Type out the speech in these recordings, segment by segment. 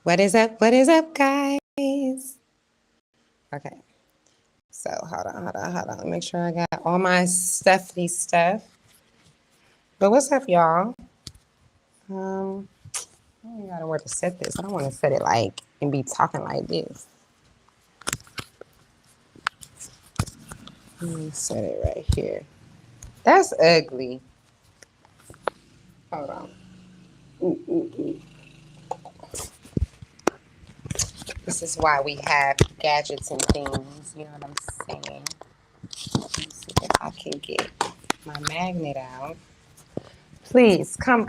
What is up? What is up, guys? Okay, so hold on. Let me make sure I got all my stuff. But what's up, y'all? I don't got where to set this. I don't want to set it like and be talking like this. Let me set it right here. That's ugly. Hold on. Ooh. This is why we have gadgets and things. You know what I'm saying? Let me see if I can get my magnet out. Please, come.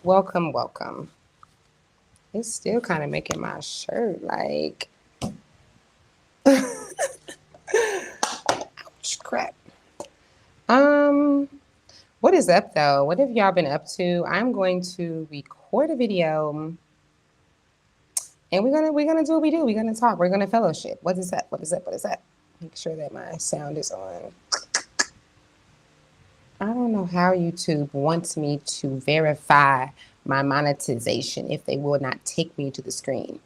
Welcome. It's still kind of making my shirt like, ouch, crap. What is up though? What have y'all been up to? I'm going to record a video, and we're gonna do what we do. We're gonna talk. We're gonna fellowship. What is up? Make sure that my sound is on. I don't know how YouTube wants me to verify my monetization if they will not take me to the screen.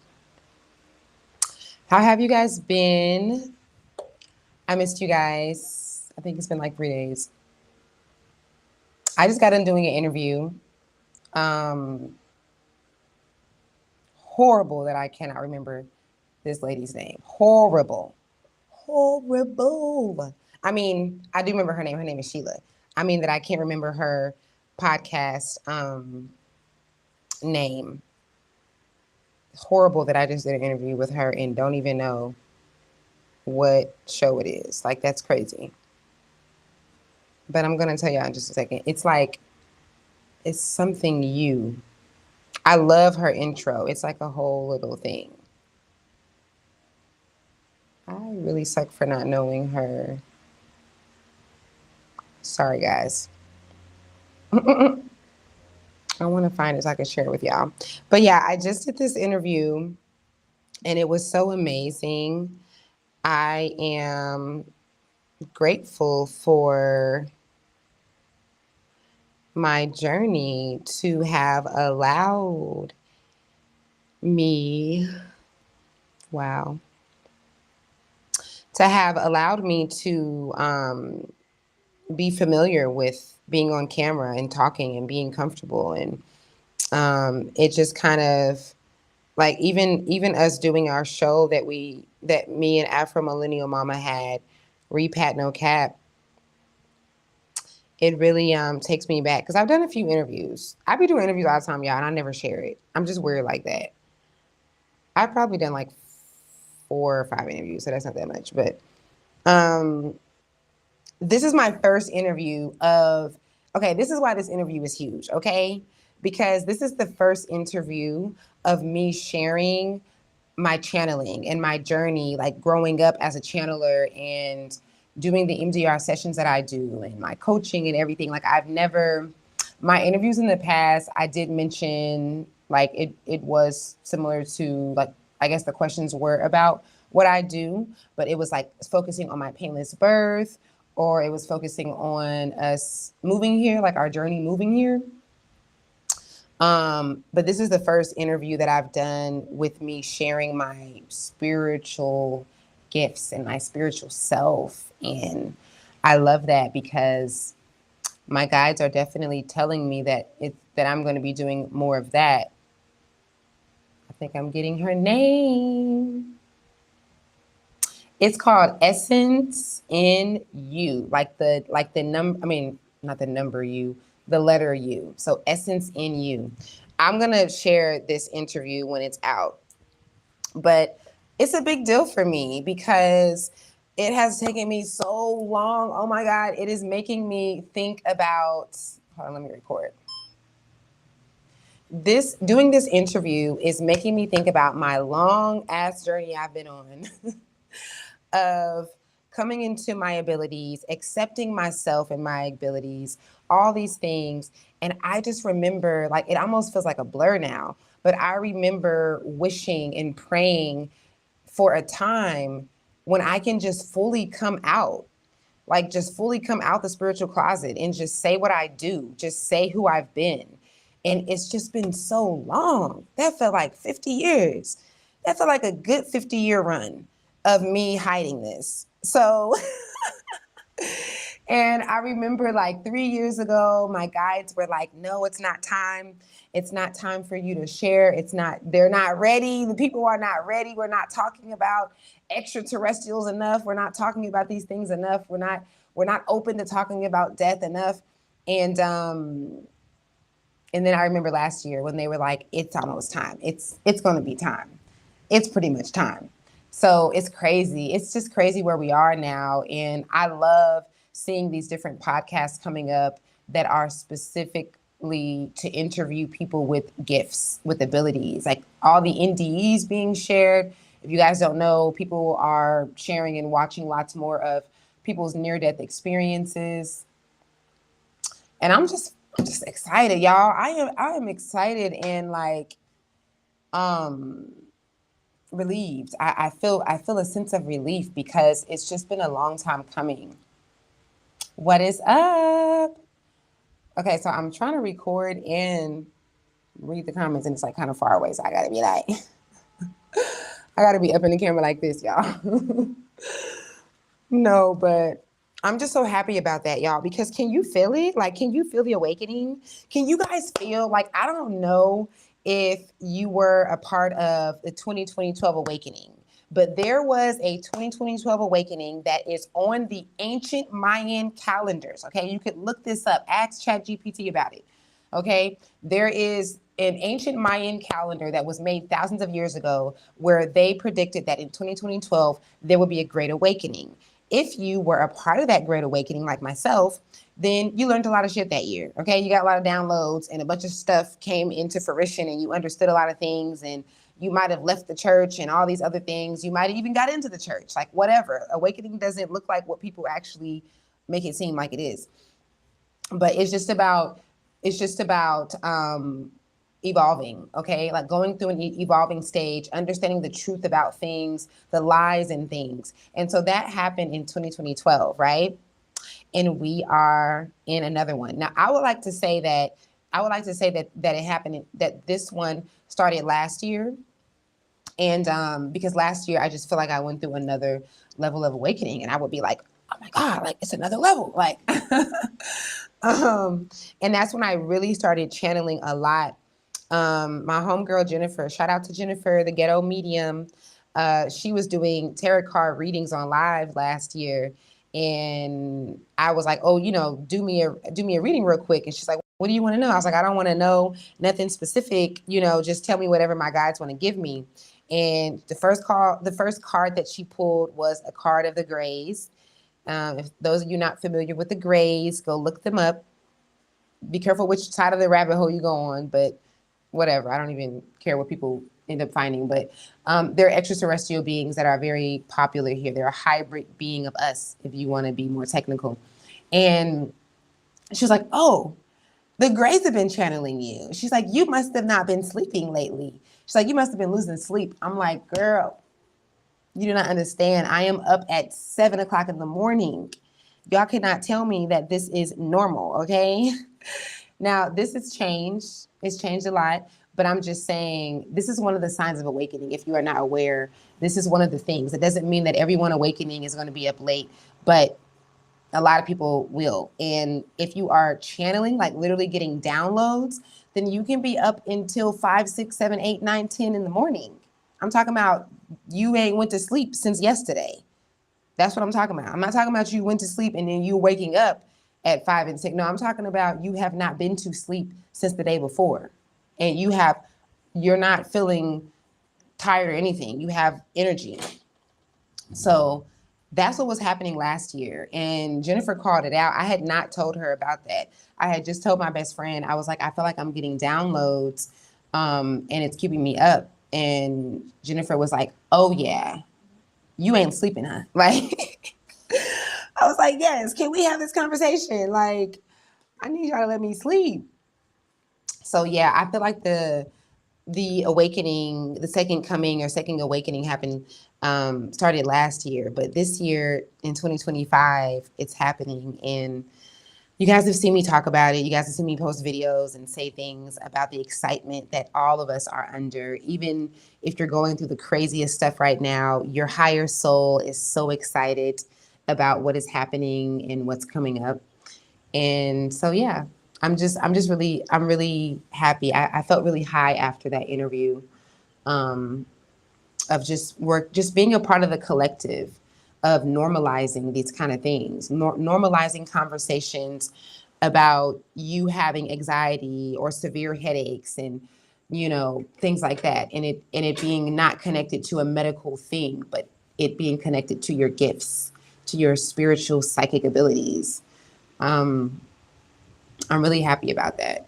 How have you guys been? I missed you guys. I think it's been like 3 days. I just got done doing an interview. Horrible that I cannot remember this lady's name. Horrible. I mean, I do remember her name. Her name is Sheila. I mean that I can't remember her podcast name. Horrible that I just did an interview with her and don't even know what show it is. Like, that's crazy. But I'm going to tell y'all in just a second. It's like, it's something new. I love her intro. It's like a whole little thing. I really suck for not knowing her. Sorry, guys. I want to find it so I can share it with y'all. But yeah, I just did this interview and it was so amazing. I am grateful for my journey to have allowed me, to be familiar with being on camera and talking and being comfortable. And it just kind of like even us doing our show that me and Afro Millennial Mama had, Repat No Cap, it really takes me back because I've done a few interviews. I be doing interviews all the time, y'all, and I never share it. I'm just weird like that. I've probably done like 4 or 5 interviews, so that's not that much. But this is my first interview of, okay, this is why this interview is huge, okay? Because this is the first interview of me sharing my channeling and my journey, like growing up as a channeler and doing the MDR sessions that I do and my coaching and everything. Like, my interviews in the past, I did mention, like, it was similar to, like, I guess the questions were about what I do, but it was like focusing on my painless birth, or it was focusing on us moving here, like our journey moving here. But this is the first interview that I've done with me sharing my spiritual gifts and my spiritual self. And I love that because my guides are definitely telling me that I'm going to be doing more of that. I think I'm getting her name. It's called Essence in You, like the number. I mean, not the number U, the letter U. So Essence in You. I'm gonna share this interview when it's out, but it's a big deal for me because it has taken me so long. Oh my God, it is making me think about. Hold on, let me record. Doing this interview is making me think about my long ass journey I've been on. Of coming into my abilities, accepting myself and my abilities, all these things. And I just remember, like, it almost feels like a blur now, but I remember wishing and praying for a time when I can just fully come out, like just fully come out the spiritual closet and just say what I do, just say who I've been. And it's just been so long. That felt like 50 years. That felt like a good 50-year run of me hiding this. So, and I remember like 3 years ago, my guides were like, no, it's not time. It's not time for you to share. They're not ready. The people are not ready. We're not talking about extraterrestrials enough. We're not talking about these things enough. We're not open to talking about death enough. And then I remember last year when they were like, it's almost time. It's going to be time. It's pretty much time. So it's crazy. It's just crazy where we are now. And I love seeing these different podcasts coming up that are specifically to interview people with gifts, with abilities, like all the NDEs being shared. If you guys don't know, people are sharing and watching lots more of people's near-death experiences. And I'm just excited, y'all. I am excited and like um relieved. I feel a sense of relief because it's just been a long time coming. What is up? Okay, so I'm trying to record and read the comments and it's like kind of far away, so I gotta be like I gotta be up in the camera like this, y'all. No, but I'm just so happy about that, y'all, because can you feel it? Like, can you feel the awakening? Can you guys feel like, I don't know if you were a part of the 2012 awakening, but there was a 2012 awakening that is on the ancient Mayan calendars. Okay, you could look this up, ask ChatGPT about it. Okay, there is an ancient Mayan calendar that was made thousands of years ago where they predicted that in 2012 there would be a great awakening. If you were a part of that great awakening, like myself, then you learned a lot of shit that year. Okay, you got a lot of downloads and a bunch of stuff came into fruition and you understood a lot of things and you might have left the church and all these other things. You might have even got into the church, like whatever. Awakening doesn't look like what people actually make it seem like it is. But it's just about evolving, okay? Like going through an evolving stage, understanding the truth about things, the lies and things. And so that happened in 2012, right? And we are in another one. Now, I would like to say that it happened, that this one started last year. And because last year I just feel like I went through another level of awakening and I would be like, oh my God, like it's another level. Like and that's when I really started channeling a lot. My homegirl Jennifer, shout out to Jennifer, the ghetto medium. She was doing tarot card readings on live last year, and I was like, "Oh, do me a reading real quick." And she's like, "What do you want to know?" I was like, "I don't want to know nothing specific. Just tell me whatever my guides want to give me." And the first card that she pulled was a card of the Greys. If those of you not familiar with the Greys, go look them up. Be careful which side of the rabbit hole you go on, but whatever. I don't even care what people end up finding. But they're extraterrestrial beings that are very popular here. They're a hybrid being of us, if you want to be more technical. And she was like, "Oh, the Greys have been channeling you." She's like, "You must have not been sleeping lately." She's like, "You must have been losing sleep." I'm like, "Girl, you do not understand. I am up at 7 o'clock in the morning. Y'all cannot tell me that this is normal, okay?" Now, this has changed. It's changed a lot, but I'm just saying this is one of the signs of awakening. If you are not aware, this is one of the things. It doesn't mean that everyone awakening is going to be up late, but a lot of people will. And if you are channeling, like literally getting downloads, then you can be up until 5, 6, 7, 8, 9, 10 in the morning. I'm talking about you ain't went to sleep since yesterday. That's what I'm talking about. I'm not talking about you went to sleep and then you waking up at 5 and 6. No, I'm talking about you have not been to sleep since the day before. And you're not feeling tired or anything. You have energy. So that's what was happening last year. And Jennifer called it out. I had not told her about that. I had just told my best friend, I was like, I feel like I'm getting downloads and it's keeping me up. And Jennifer was like, "Oh, yeah, you ain't sleeping, huh?" Like, I was like, "Yes, can we have this conversation? Like, I need y'all to let me sleep." So yeah, I feel like the awakening, the second coming or second awakening happened, started last year, but this year in 2025, it's happening. And You guys have seen me talk about it. You guys have seen me post videos and say things about the excitement that all of us are under. Even if you're going through the craziest stuff right now, your higher soul is so excited about what is happening and what's coming up. And so yeah, I'm really happy. I felt really high after that interview. Um, of just being a part of the collective of normalizing these kind of things, normalizing conversations about you having anxiety or severe headaches and things like that, and it being not connected to a medical thing, but it being connected to your gifts, to your spiritual psychic abilities. um, I'm really happy about that.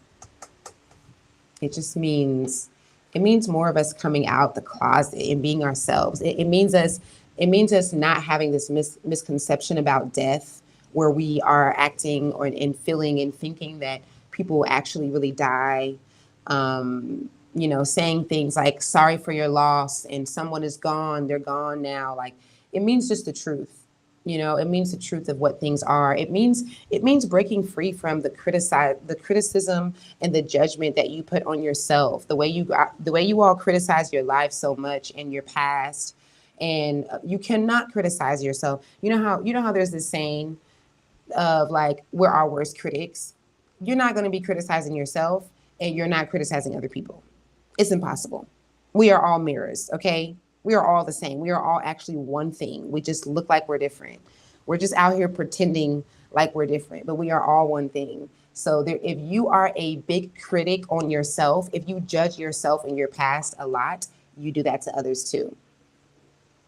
It just means it means more of us coming out the closet and being ourselves. It means us not having this misconception about death, where we are acting or and feeling and thinking that people actually really die. Saying things like "sorry for your loss" and "someone is gone, they're gone now." Like, it means just the truth. It means the truth of what things are. It means breaking free from the criticism and the judgment that you put on yourself. The way you all criticize your life so much in your past, and you cannot criticize yourself. You know how there's this saying of like, we're our worst critics. You're not going to be criticizing yourself, and you're not criticizing other people. It's impossible. We are all mirrors, okay? We are all the same. We are all actually one thing. We just look like we're different. We're just out here pretending like we're different, but we are all one thing. So if you are a big critic on yourself, if you judge yourself in your past a lot, you do that to others too.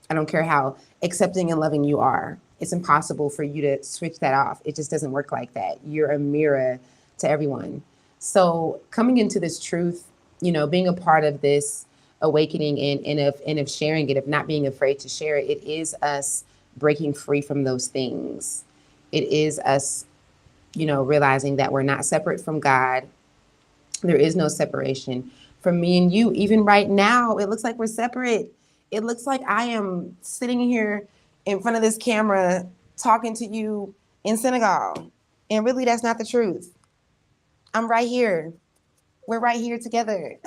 I don't care how accepting and loving you are. It's impossible for you to switch that off. It just doesn't work like that. You're a mirror to everyone. So coming into this truth, being a part of this awakening and of sharing it, of not being afraid to share it, it is us breaking free from those things. It is us, realizing that we're not separate from God. There is no separation from me and you. Even right now, it looks like we're separate. It looks like I am sitting here in front of this camera talking to you in Senegal. And really, that's not the truth. I'm right here. We're right here together.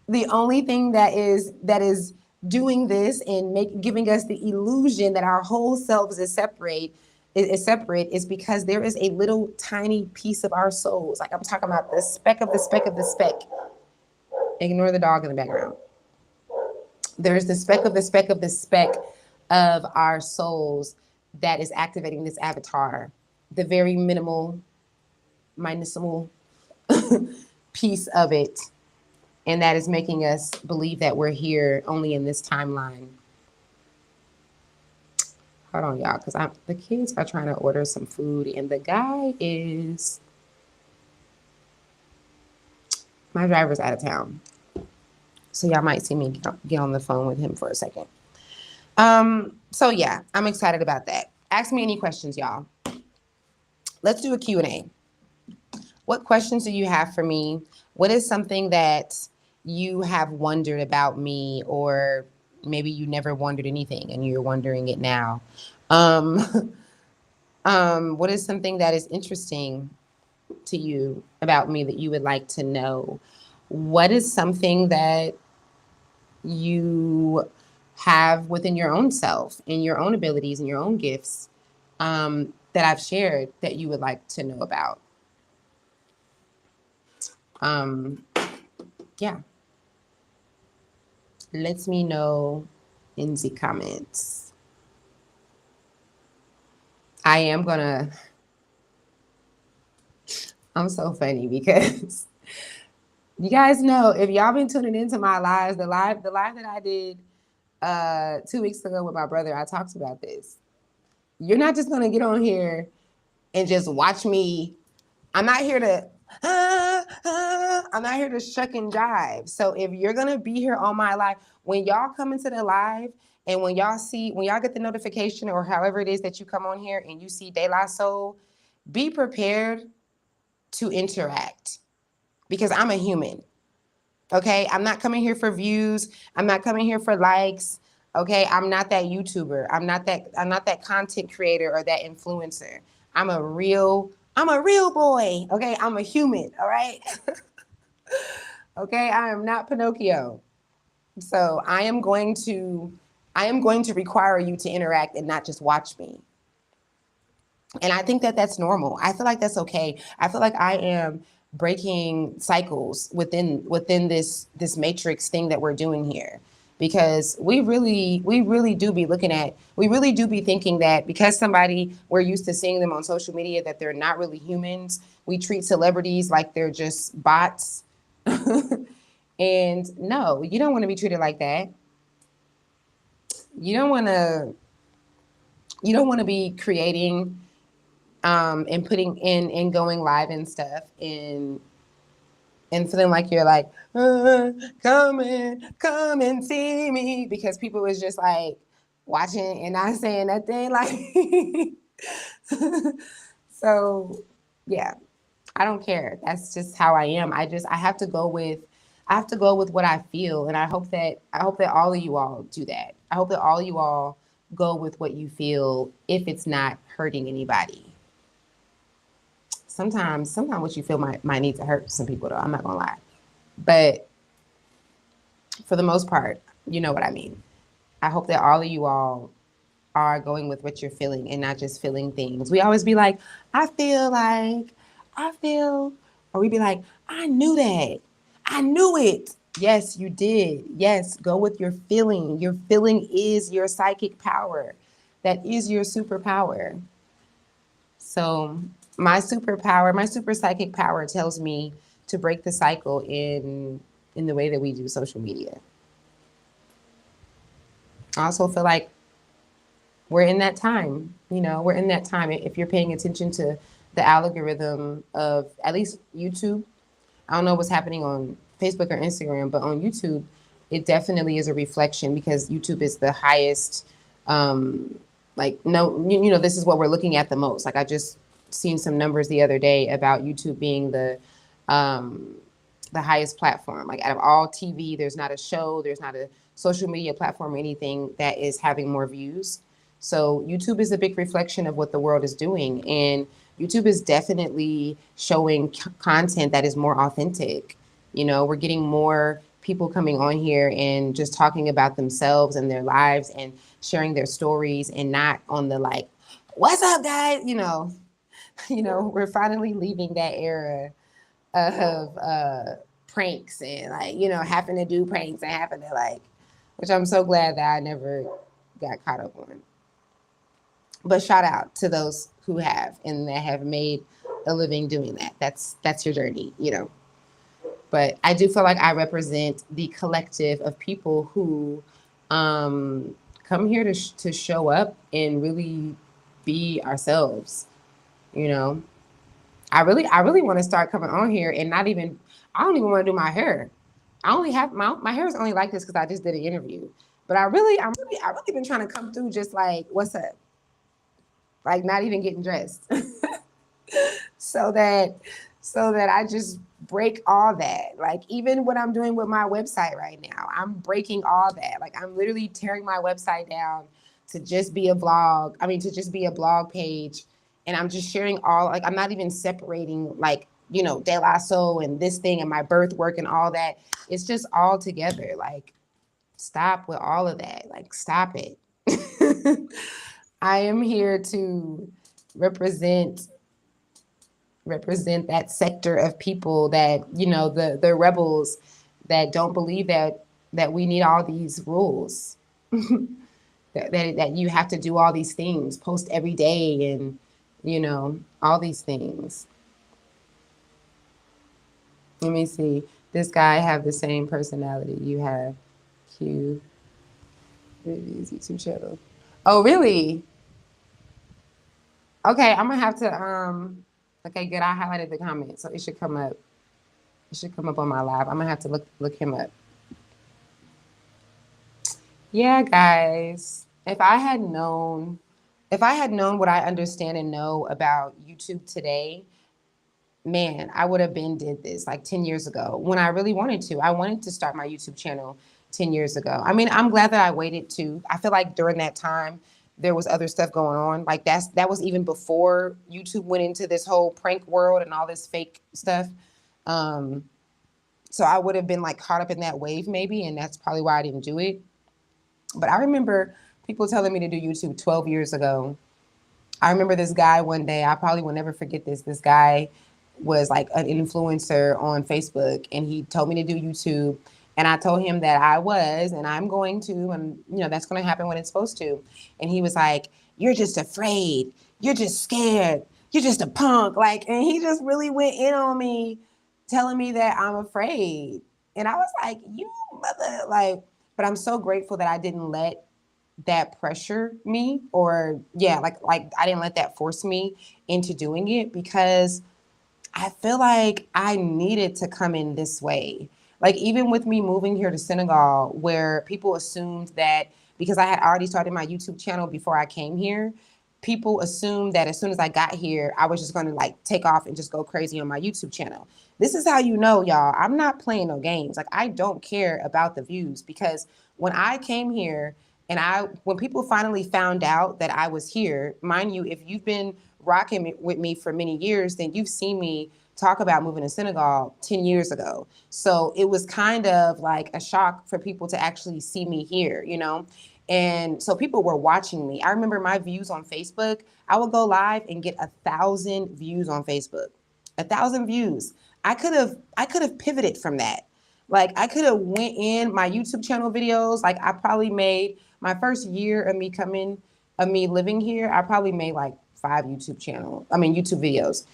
The only thing that is doing this and giving us the illusion that our whole selves is separate is because there is a little tiny piece of our souls. Like, I'm talking about the speck of the speck of the speck. Ignore the dog in the background. There's the speck of the speck of the speck of our souls that is activating this avatar. The very minuscule piece of it. And that is making us believe that we're here only in this timeline. Hold on, y'all, because the kids are trying to order some food, and the guy is, my driver's out of town. So y'all might see me get on the phone with him for a second. So yeah, I'm excited about that. Ask me any questions, y'all. Let's do a Q&A. What questions do you have for me? What is something that you have wondered about me, or maybe you never wondered anything and you're wondering it now? What is something that is interesting to you about me that you would like to know? What is something that you have within your own self and your own abilities and your own gifts that I've shared that you would like to know about? Yeah. Let me know in the comments. I'm so funny because you guys know, if y'all been tuning into my lives, the live that I did 2 weeks ago with my brother, I talked about this. You're not just gonna get on here and just watch me. I'm not here to I'm not here to shuck and jive. So if you're gonna be here on my live, when y'all come into the live, and when y'all get the notification, or however it is that you come on here and you see De La Soul, be prepared to interact, because I'm a human. Okay, I'm not coming here for views. I'm not coming here for likes. Okay, I'm not that YouTuber. I'm not that content creator or that influencer. I'm a real boy. Okay, I'm a human, all right? Okay, I am not Pinocchio. So I am going to require you to interact and not just watch me. And I think that that's normal. I feel like that's okay. I feel like I am breaking cycles within this matrix thing that we're doing here, because we really do be looking at, we really do be thinking that because somebody, we're used to seeing them on social media, that they're not really humans. We treat celebrities like they're just bots. And no, you don't want to be treated like that. You don't want to you don't want to be creating and putting in and going live and stuff, and feeling like you're like, come and see me, because people was just like watching and not saying nothing. Like, so yeah, I don't care. That's just how I am. I have to go with what I feel, and I hope that all of you all do that. I hope that all of you all go with what you feel if it's not hurting anybody. Sometimes what you feel might need to hurt some people though. I'm not gonna lie, but for the most part, you know what I mean. I hope that all of you all are going with what you're feeling and not just feeling things. We always be like, I feel like, I feel, or we be like, I knew that, I knew it. Yes, you did. Yes, go with your feeling. Your feeling is your psychic power. That is your superpower. So my super psychic power tells me to break the cycle in the way that we do social media. I also feel like we're in that time. We're in that time. If you're paying attention to the algorithm of at least YouTube, I don't know what's happening on Facebook or Instagram, but on YouTube, it definitely is a reflection, because YouTube is the highest. Like, no, this is what we're looking at the most. Like, I just seen some numbers the other day about YouTube being um, the highest platform. Like, out of all TV, there's not a show, there's not a social media platform or anything that is having more views. So YouTube is a big reflection of what the world is doing, and YouTube is definitely showing content that is more authentic. We're getting more people coming on here and just talking about themselves and their lives and sharing their stories, and not on the like, "What's up, guys?" We're finally leaving that era of pranks and, like, having to do pranks and having to, like, which I'm so glad that I never got caught up on. But shout out to those who have, and that have made a living doing that. That's your journey. But I do feel like I represent the collective of people who come here to show up and really be ourselves. You know, I really want to start coming on here and not even. I don't even want to do my hair. I only have my hair is only like this because I just did an interview. But I really been trying to come through just like, what's up, like not even getting dressed, so that I just break all that. Like, even what I'm doing with my website right now, I'm breaking all that. Like, I'm literally tearing my website down to just be a vlog. I mean, to just be a blog page, and I'm just sharing all. Like, I'm not even separating, like, De La Soul and this thing and my birth work and all that. It's just all together. Like, stop with all of that. Like, stop it. I am here to represent that sector of people that, the rebels that don't believe that we need all these rules, that you have to do all these things, post every day, and all these things. Let me see. This guy have the same personality you have. Q. His YouTube channel. Oh, really? Okay, I'm gonna have to. Okay, good. I highlighted the comment, so it should come up. It should come up on my live. I'm gonna have to look him up. Yeah, guys. If I had known what I understand and know about YouTube today, man, I would have been did this like 10 years ago when I really wanted to. I wanted to start my YouTube channel 10 years ago. I mean, I'm glad that I waited too. I feel like during that time, there was other stuff going on. Like that was even before YouTube went into this whole prank world and all this fake stuff. Um, so I would have been like caught up in that wave maybe, and that's probably why I didn't do it. But I remember people telling me to do YouTube 12 years ago. I remember this guy one day, I probably will never forget this. This guy was like an influencer on Facebook and he told me to do YouTube. And I told him that I was and I'm going to, and that's going to happen when it's supposed to. And he was like, "You're just afraid. You're just scared. You're just a punk." Like, and he just really went in on me telling me that I'm afraid. And I was like, "You mother," like, but I'm so grateful that I didn't let that pressure me, or yeah, like I didn't let that force me into doing it, because I feel like I needed to come in this way. Like even with me moving here to Senegal, where people assumed that because I had already started my YouTube channel before I came here, people assumed that as soon as I got here, I was just going to like take off and just go crazy on my YouTube channel. This is how you know, y'all, I'm not playing no games. Like I don't care about the views, because when I came here and when people finally found out that I was here, mind you, if you've been rocking with me for many years, then you've seen me talk about moving to Senegal 10 years ago. So it was kind of like a shock for people to actually see me here. And so people were watching me. I remember my views on Facebook, I would go live and get 1,000 views on Facebook. 1,000 views. I could have pivoted from that. Like I could have went in my YouTube channel videos. Like I probably made my first year of me living here, I probably made like 5 YouTube videos.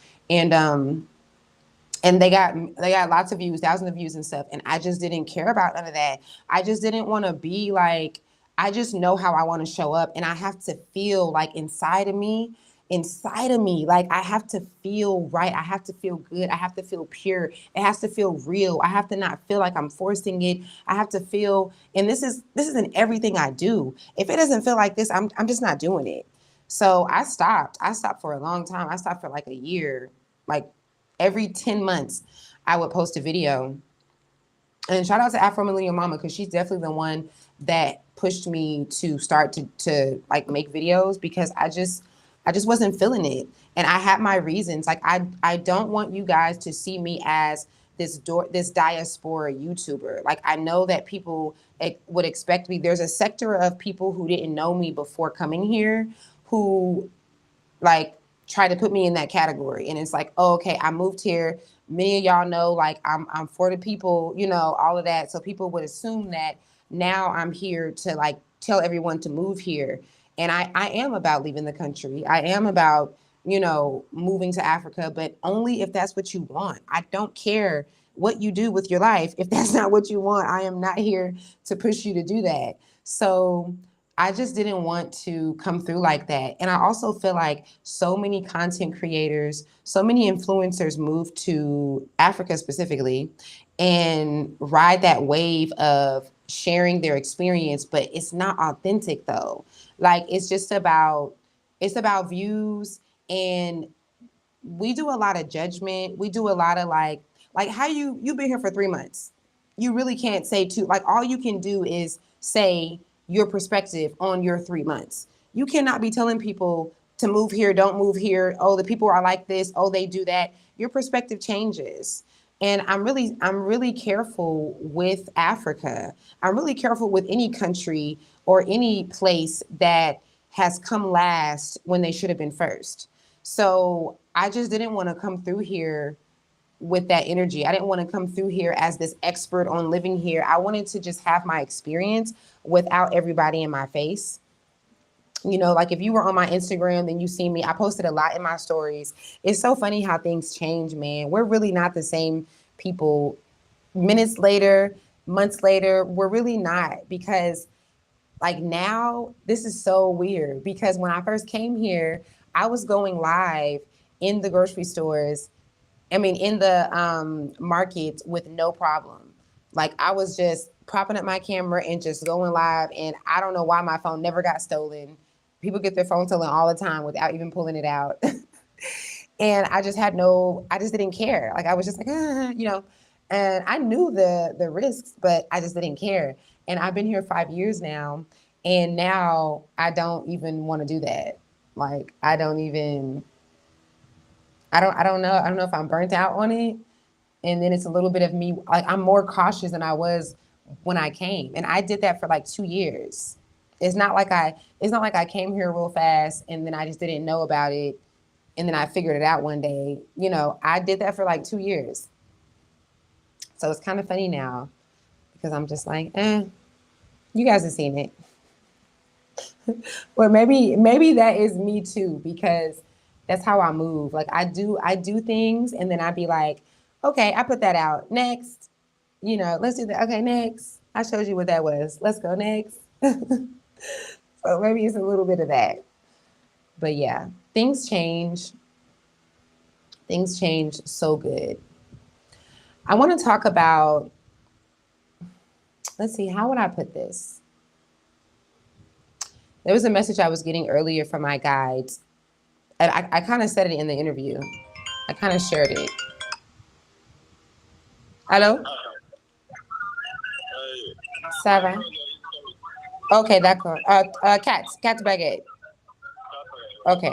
And they got lots of views, thousands of views and stuff. And I just didn't care about none of that. I just didn't want to be like, I just know how I want to show up, and I have to feel like inside of me, like I have to feel right. I have to feel good. I have to feel pure. It has to feel real. I have to not feel like I'm forcing it. I have to feel, and this is in everything I do. If it doesn't feel like this, I'm just not doing it. So I stopped. I stopped for a long time. I stopped for like a year. Like every 10 months, I would post a video. And shout out to Afro Millennial Mama, because she's definitely the one that pushed me to start to like make videos, because I just wasn't feeling it. And I had my reasons. Like I don't want you guys to see me as this diaspora YouTuber. Like I know that people would expect me. There's a sector of people who didn't know me before coming here, who like try to put me in that category. And it's like, oh, okay, I moved here. Many of y'all know, like I'm for the people, all of that. So people would assume that now I'm here to like tell everyone to move here. And I am about leaving the country. I am about, moving to Africa, but only if that's what you want. I don't care what you do with your life. If that's not what you want, I am not here to push you to do that. So I just didn't want to come through like that. And I also feel like so many content creators, so many influencers move to Africa specifically and ride that wave of sharing their experience, but it's not authentic though. Like it's about views, and we do a lot of judgment. We do a lot of like how you've been here for 3 months. You really can't say too, like all you can do is say your perspective on your 3 months. You cannot be telling people to move here, don't move here. Oh, the people are like this. Oh, they do that. Your perspective changes. And I'm really careful with Africa. I'm really careful with any country or any place that has come last when they should have been first. So I just didn't want to come through here with that energy. I didn't want to come through here as this expert on living here. I wanted to just have my experience without everybody in my face. Like if you were on my Instagram, then you see me. I posted a lot in my stories. It's so funny how things change, man. We're really not the same people minutes later, months later. We're really not, because like now, this is so weird, because when I first came here, I was going live in the grocery stores, in the market with no problem. Like I was just propping up my camera and just going live, and I don't know why my phone never got stolen. People get their phone stolen all the time without even pulling it out. And I just didn't care. Like I was just like, And I knew the risks, but I just didn't care. And I've been here 5 years now, and now I don't even want to do that. Like I don't know if I'm burnt out on it. And then it's a little bit of me, like I'm more cautious than I was when I came. And I did that for like 2 years. It's not like I came here real fast and then I just didn't know about it and then I figured it out one day. You know, I did that for like 2 years. So it's kind of funny now because I'm just like, you guys have seen it. Well, maybe that is me too because that's how I move. Like I do things and then I'd be like, okay, I put that out. Next, you know, let's do that. Okay, next. I showed you what that was. Let's go next. So maybe it's a little bit of that. But yeah, things change. Things change so good. I want to talk about, let's see, how would I put this? There was a message I was getting earlier from my guides. And I kind of said it in the interview. I kind of shared it. Allô? Ça va? Ok, d'accord. Quatre baguettes. Ok.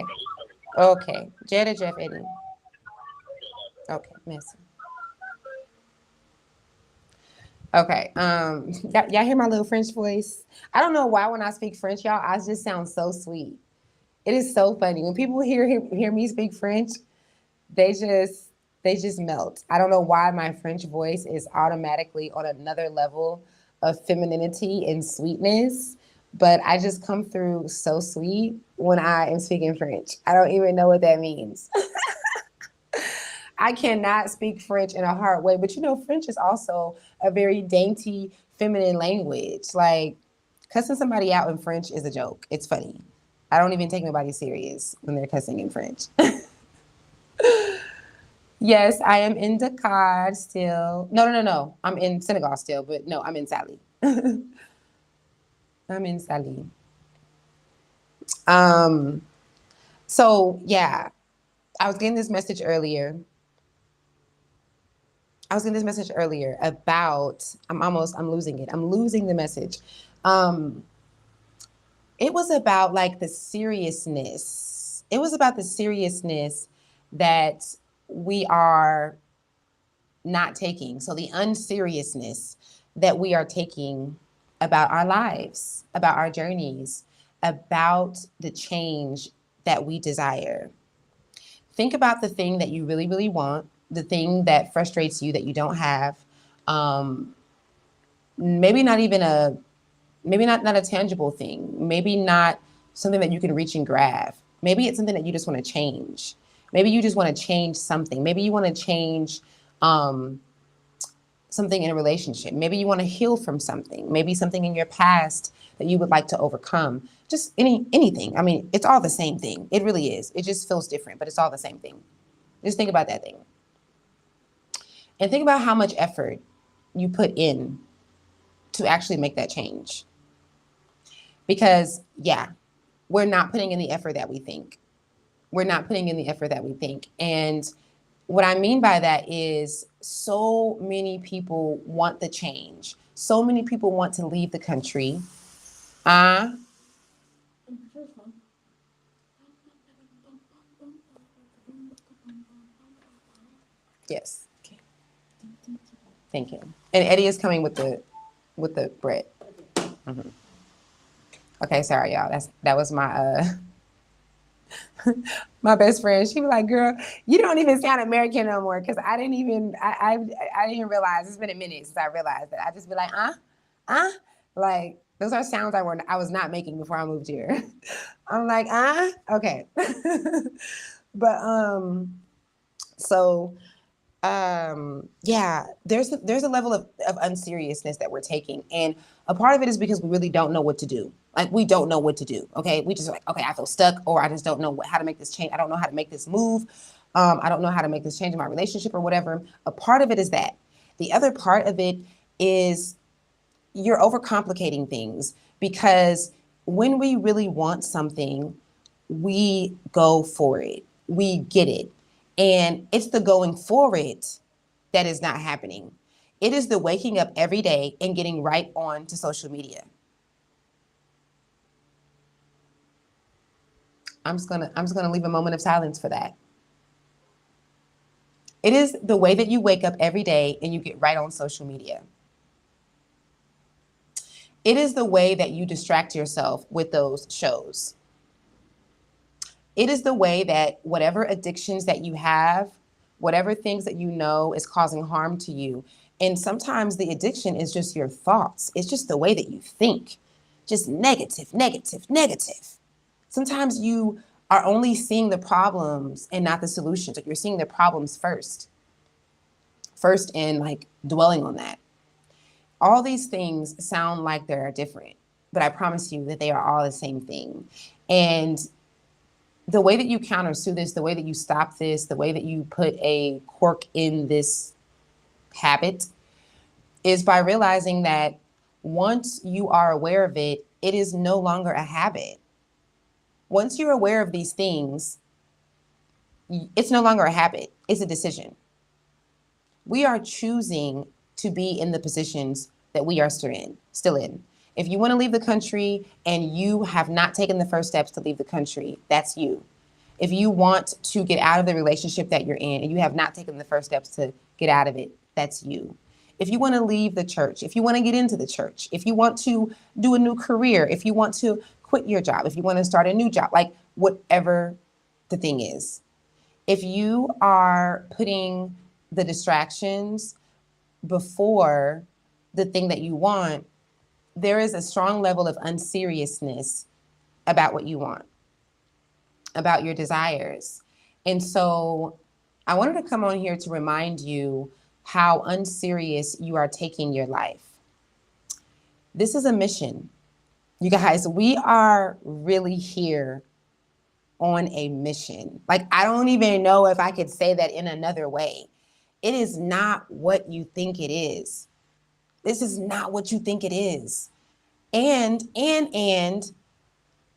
Ok. Jada, Jeff, Eddie. Ok, merci. Okay. Y'all hear my little French voice? I don't know why when I speak French, y'all, I just sound so sweet. It is so funny when people hear me speak French. They just they just melt. I don't know why my French voice is automatically on another level of femininity and sweetness, but I just come through so sweet when I am speaking French. I don't even know what that means. I cannot speak French in a hard way, but you know, French is also a very dainty, feminine language. Like, cussing somebody out in French is a joke. It's funny. I don't even take nobody serious when they're cussing in French. Yes, I am in Dakar still. No. I'm in Senegal still, but no, I'm in Sali. I'm in Sali. Um, so yeah, I was getting this message earlier. I was getting this message earlier about I'm losing it. I'm losing the message. Um, it was about like the seriousness. It was about the seriousness that we are not taking. So the unseriousness that we are taking about our lives, about our journeys, about the change that we desire. Think about the thing that you really, really want, the thing that frustrates you that you don't have. Um, maybe not even a maybe not a tangible thing. Maybe not something that you can reach and grab. Maybe it's something that you just want to change. Maybe you just want to change something. Maybe you want to change um, something in a relationship. Maybe you want to heal from something. Maybe something in your past that you would like to overcome. Just anything. I mean, it's all the same thing. It really is. It just feels different, but it's all the same thing. Just think about that thing. And think about how much effort you put in to actually make that change. Because yeah, we're not putting in the effort that we think. We're not putting in the effort that we think. And what I mean by that is so many people want the change. So many people want to leave the country. Uh, yes. Okay. Thank you. And Eddie is coming with the bread. Mhm. Okay, sorry y'all. That was my my best friend. She was like, "Girl, you don't even sound American no more." Because I didn't realize it's been a minute since I realized that. I just be like, like those are sounds I was not making before I moved here. I'm like, okay. But so yeah, there's a level of unseriousness that we're taking, and a part of it is because we really don't know what to do. Like we don't know what to do. Okay, we just like, okay, I feel stuck, or I just don't know how to make this change. I don't know how to make this move. I don't know how to make this change in my relationship or whatever. A part of it is that. The other part of it is you're overcomplicating things because when we really want something, we go for it. We get it. And it's the going for it that is not happening. It is the waking up every day and getting right on to social media. I'm just gonna leave a moment of silence for that. It is the way that you wake up every day and you get right on social media. It is the way that you distract yourself with those shows. It is the way that whatever addictions that you have, whatever things that you know is causing harm to you, and sometimes the addiction is just your thoughts. It's just the way that you think. Just negative, negative, negative. Sometimes you are only seeing the problems and not the solutions. Like you're seeing the problems first and like dwelling on that. All these things sound like they're different, but I promise you that they are all the same thing. And the way that you countersue this, the way that you stop this, the way that you put a cork in this habit is by realizing that once you are aware of it, it is no longer a habit. Once you're aware of these things, it's no longer a habit, it's a decision. We are choosing to be in the positions that we are still in. If you want to leave the country and you have not taken the first steps to leave the country, that's you. If you want to get out of the relationship that you're in and you have not taken the first steps to get out of it, that's you. If you want to leave the church, if you want to get into the church, if you want to do a new career, if you want to quit your job, if you want to start a new job, like whatever the thing is, if you are putting the distractions before the thing that you want, there is a strong level of unseriousness about what you want, about your desires. And so I wanted to come on here to remind you how unserious you are taking your life. This is a mission. You guys, we are really here on a mission. Like, I don't even know if I could say that in another way. It is not what you think it is. This is not what you think it is. And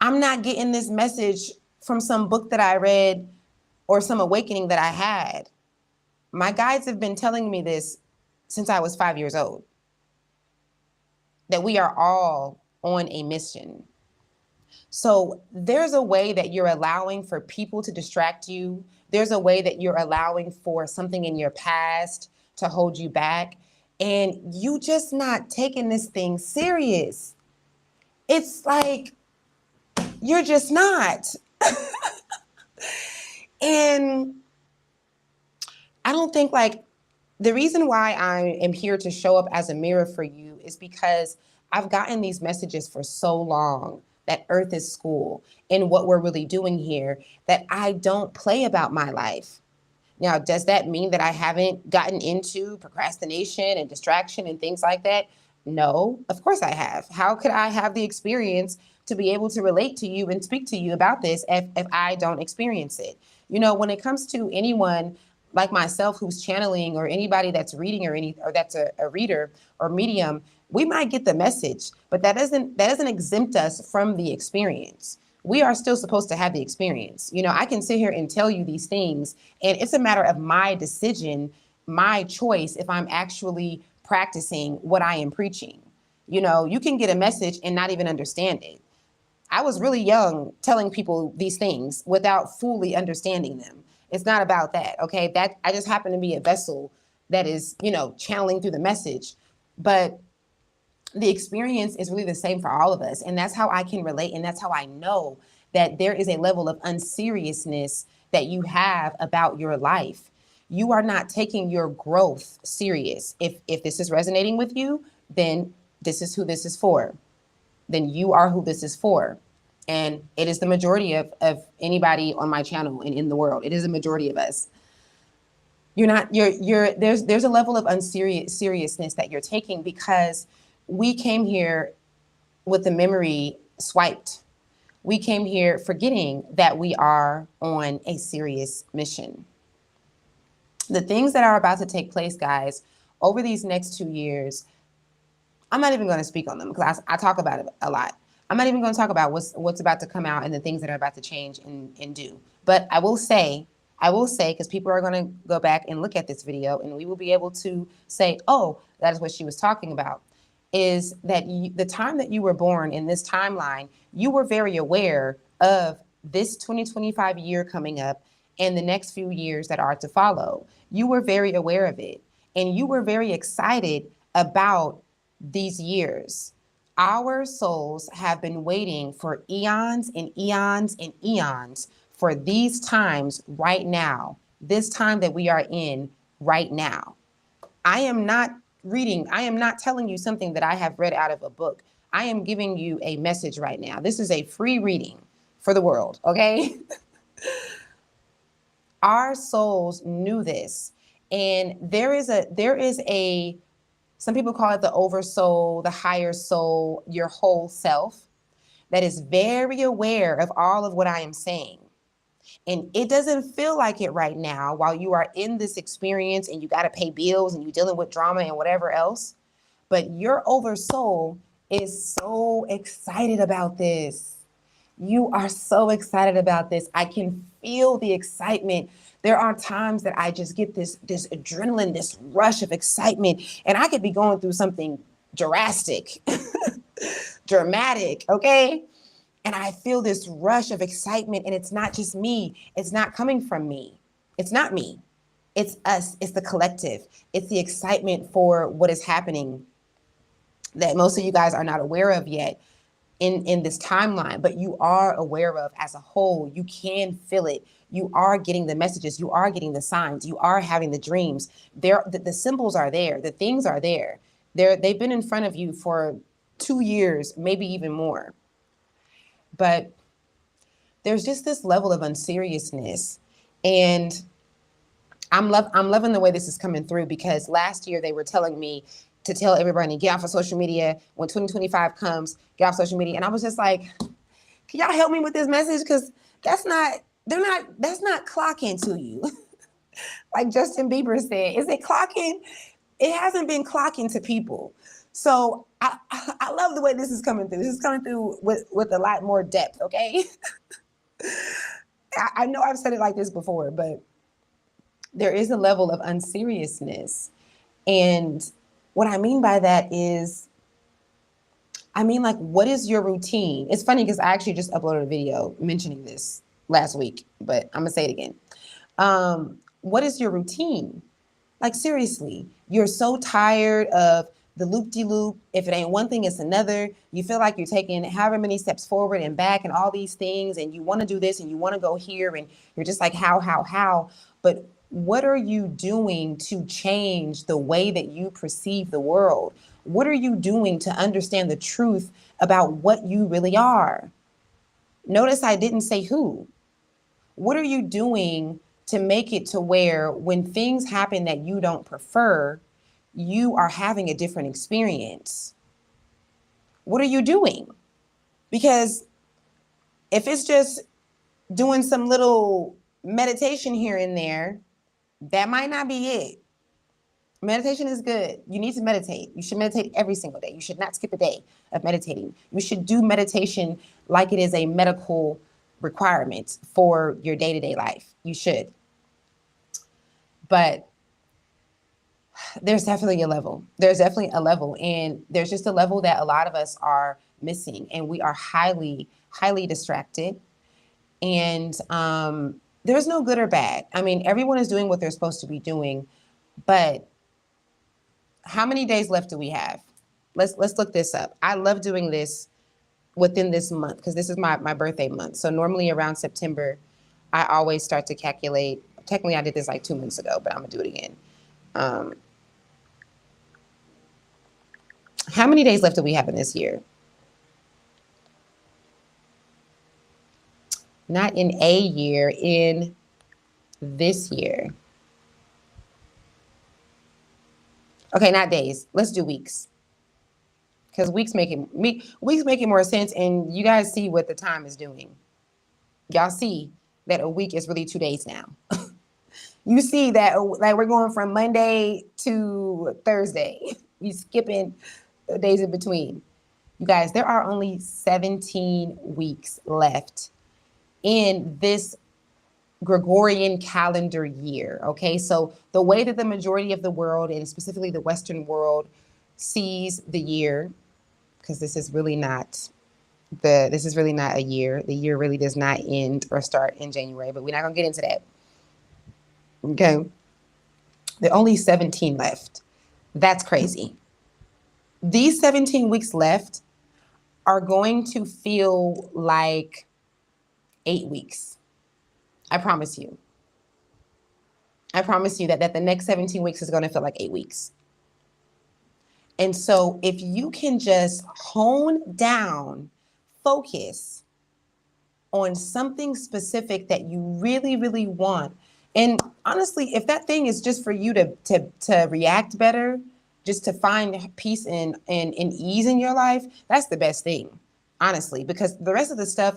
I'm not getting this message from some book that I read or some awakening that I had. My guides have been telling me this since I was 5 years old, that we are all on a mission. So there's a way that you're allowing for people to distract you. There's a way that you're allowing for something in your past to hold you back. And you just not taking this thing serious. It's like, you're just not. And I don't think like the reason why I am here to show up as a mirror for you is because I've gotten these messages for so long that Earth is school and what we're really doing here, that I don't play about my life. Now, does that mean that I haven't gotten into procrastination and distraction and things like that? No, of course I have. How could I have the experience to be able to relate to you and speak to you about this if I don't experience it? You know, when it comes to anyone like myself who's channeling, or anybody that's reading, or that's a reader or medium, we might get the message, but that doesn't exempt us from the experience. We are still supposed to have the experience. You know, I can sit here and tell you these things, and it's a matter of my decision, my choice, if I'm actually practicing what I am preaching. You know, you can get a message and not even understand it. I was really young telling people these things without fully understanding them. It's not about that, okay? That I just happen to be a vessel that is, you know, channeling through the message. But the experience is really the same for all of us. And that's how I can relate. And that's how I know that there is a level of unseriousness that you have about your life. You are not taking your growth serious. If this is resonating with you, then this is who this is for. Then you are who this is for. And it is the majority of anybody on my channel and in the world. It is a majority of us. There's a level of seriousness that you're taking because we came here with the memory swiped. We came here forgetting that we are on a serious mission. The things that are about to take place, guys, over these next 2 years, I'm not even going to speak on them because I talk about it a lot. I'm not even going to talk about what's about to come out and the things that are about to change and do. But I will say, because people are going to go back and look at this video and we will be able to say, oh, that is what she was talking about, is that the time that you were born in this timeline, you were very aware of this 2025 year coming up and the next few years that are to follow. You were very aware of it, and you were very excited about these years. Our souls have been waiting for eons and eons and eons for these times right now, this time that we are in right now. I am not I am not telling you something that I have read out of a book. I am giving you a message right now. This is a free reading for the world, okay? Our souls knew this. And there is a some people call it the oversoul, the higher soul, your whole self, that is very aware of all of what I am saying. And it doesn't feel like it right now while you are in this experience and you got to pay bills and you're dealing with drama and whatever else. But your oversoul is so excited about this. You are so excited about this. I can feel the excitement. There are times that I just get this adrenaline, this rush of excitement, and I could be going through something drastic, dramatic, okay? And I feel this rush of excitement, and it's not just me. It's not coming from me. It's not me. It's us. It's the collective. It's the excitement for what is happening that most of you guys are not aware of yet in this timeline, but you are aware of as a whole. You can feel it. You are getting the messages. You are getting the signs. You are having the dreams. The symbols are there. The things are there. They've been in front of you for 2 years, maybe even more. But there's just this level of unseriousness. And I'm loving the way this is coming through, because last year they were telling me to tell everybody, get off of social media. When 2025 comes, get off social media. And I was just like, can y'all help me with this message? Because that's not clocking to you. Like Justin Bieber said, is it clocking? It hasn't been clocking to people. So I love the way this is coming through. This is coming through with a lot more depth, okay? I know I've said it like this before, but there is a level of unseriousness. And what I mean by that is, I mean, like, what is your routine? It's funny because I actually just uploaded a video mentioning this last week, but I'm gonna say it again. What is your routine? Like, seriously, you're so tired of the loop-de-loop. If it ain't one thing, it's another. You feel like you're taking however many steps forward and back and all these things, and you want to do this and you want to go here, and you're just like, how? But what are you doing to change the way that you perceive the world? What are you doing to understand the truth about what you really are? Notice I didn't say who. What are you doing to make it to where when things happen that you don't prefer, you are having a different experience? What are you doing? Because if it's just doing some little meditation here and there, that might not be it. Meditation is good. You need to meditate. You should meditate every single day. You should not skip a day of meditating. You should do meditation like it is a medical requirement for your day-to-day life. You should. But there's definitely a level. There's definitely a level. And there's just a level that a lot of us are missing. And we are highly, highly distracted. And there's no good or bad. I mean, everyone is doing what they're supposed to be doing. But how many days left do we have? Let's look this up. I love doing this within this month because this is my birthday month. So normally around September, I always start to calculate. Technically, I did this like 2 months ago, but I'm gonna do it again. How many days left do we have in this year? Not in a year, in this year. Okay, not days. Let's do weeks. Because weeks making more sense, and you guys see what the time is doing. Y'all see that a week is really 2 days now. You see that, like, we're going from Monday to Thursday. We skipping the days in between. You guys, there are only 17 weeks left in this Gregorian calendar year. Okay, so the way that the majority of the world, and specifically the Western world, sees the year, because this is really not a year. The year really does not end or start in January, but we're not gonna get into that. Okay, there are only 17 left. That's crazy. These 17 weeks left are going to feel like 8 weeks. I promise you. I promise you that the next 17 weeks is going to feel like 8 weeks. And so if you can just hone down, focus on something specific that you really, really want. And honestly, if that thing is just for you to react better, just to find peace and ease in your life, that's the best thing. Honestly, because the rest of the stuff,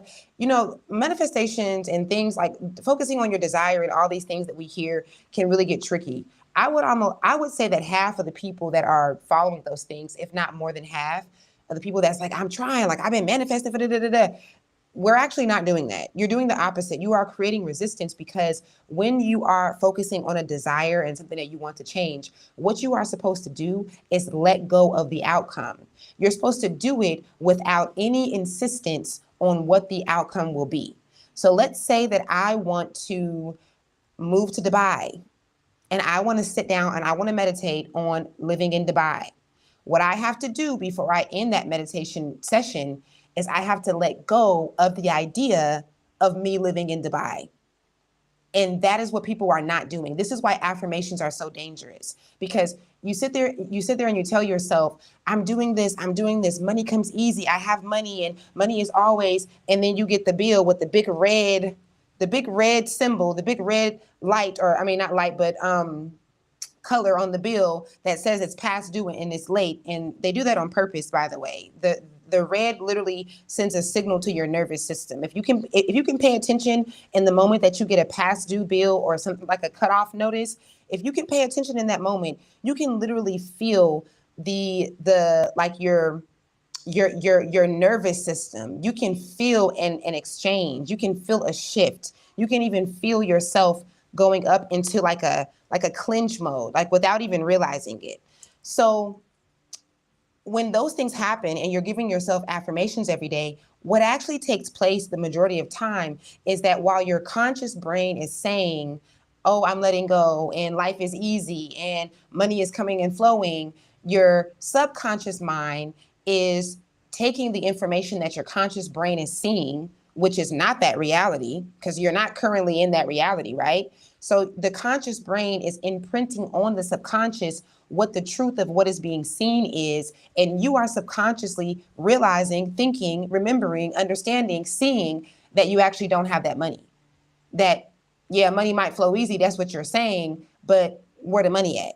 manifestations and things like focusing on your desire and all these things that we hear can really get tricky. I would say that half of the people that are following those things, if not more than half, of the people that's like, I'm trying, like I've been manifesting for da da da da, we're actually not doing that. You're doing the opposite. You are creating resistance, because when you are focusing on a desire and something that you want to change, what you are supposed to do is let go of the outcome. You're supposed to do it without any insistence on what the outcome will be. So let's say that I want to move to Dubai and I want to sit down and I want to meditate on living in Dubai. What I have to do before I end that meditation session is I have to let go of the idea of me living in Dubai. And that is what people are not doing. This is why affirmations are so dangerous, because you sit there and you tell yourself, I'm doing this, money comes easy, I have money and money is always, and then you get the bill with the big red symbol, the big red light, or I mean not light, but color on the bill that says it's past due and it's late. And they do that on purpose, by the way. The red literally sends a signal to your nervous system. If you can pay attention in the moment that you get a past due bill or something like a cutoff notice, if you can pay attention in that moment, you can literally feel the like your nervous system. You can feel an exchange. You can feel a shift. You can even feel yourself going up into like a clinch mode, like without even realizing it. So when those things happen and you're giving yourself affirmations every day, what actually takes place the majority of time is that while your conscious brain is saying, oh, I'm letting go and life is easy and money is coming and flowing, your subconscious mind is taking the information that your conscious brain is seeing, which is not that reality, because you're not currently in that reality, right? So the conscious brain is imprinting on the subconscious what the truth of what is being seen is, and you are subconsciously realizing, thinking, remembering, understanding, seeing that you actually don't have that money. That, yeah, money might flow easy, that's what you're saying, but where the money at?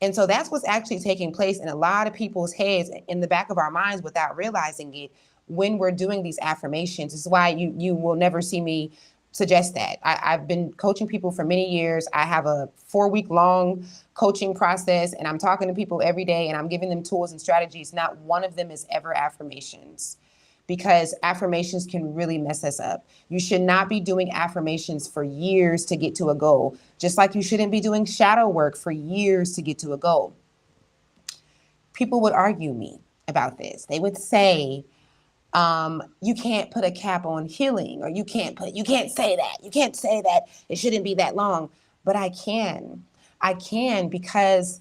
And so that's what's actually taking place in a lot of people's heads, in the back of our minds, without realizing it, when we're doing these affirmations. This is why you will never see me suggest that. I've been coaching people for many years. I have a 4-week long coaching process, and I'm talking to people every day, and I'm giving them tools and strategies. Not one of them is ever affirmations, because affirmations can really mess us up. You should not be doing affirmations for years to get to a goal, just like you shouldn't be doing shadow work for years to get to a goal. People would argue me about this. They would say, you can't put a cap on healing, or you can't say that. You can't say that it shouldn't be that long. But I can because